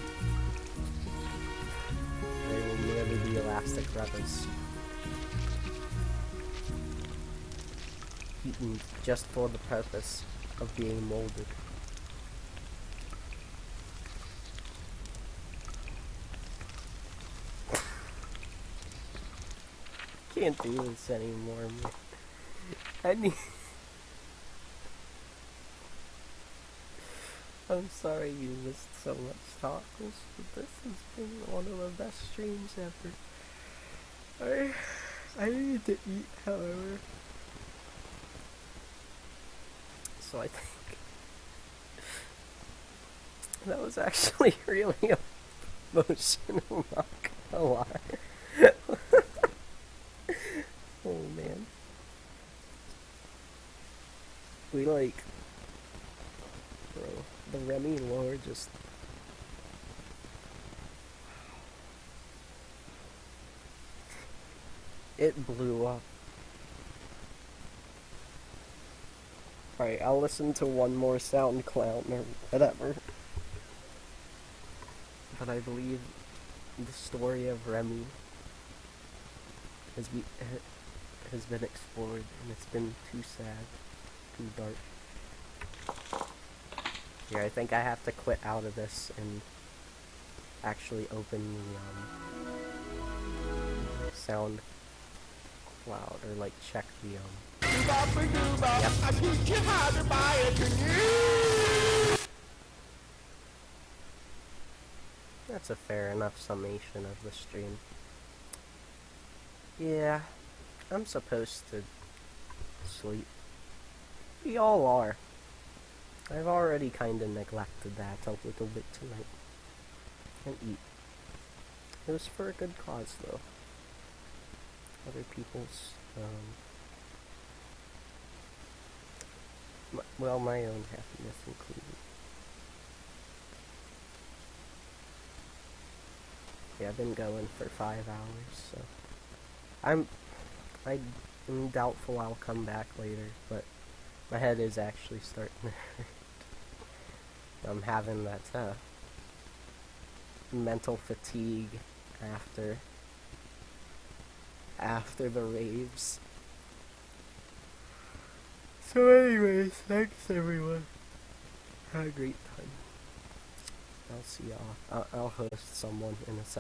they will merely be elastic rubbles, eaten just for the purpose of being molded. Can't do this anymore, man. I need... I'm sorry you missed so much tacos, but this has been one of the best streams ever. I need to eat, however. So I think that was actually really emotional, not gonna lie. Oh man. We like, bro, the Remy lore just... It blew up. Alright, I'll listen to one more SoundCloud or whatever. But I believe the story of Remy has been explored, and it's been too sad, too dark. Here, I think I have to quit out of this and actually open the SoundCloud, or like check the Yep. That's a fair enough summation of the stream. Yeah, I'm supposed to sleep. We all are. I've already kinda neglected that a little bit tonight. And eat. It was for a good cause, though. Other people's, well, my own happiness included. Yeah, I've been going for 5 hours, so I'm doubtful I'll come back later, but my head is actually starting to hurt. I'm having that mental fatigue after the raves. So anyways, thanks everyone. Had a great time. I'll see y'all. I'll host someone in a second.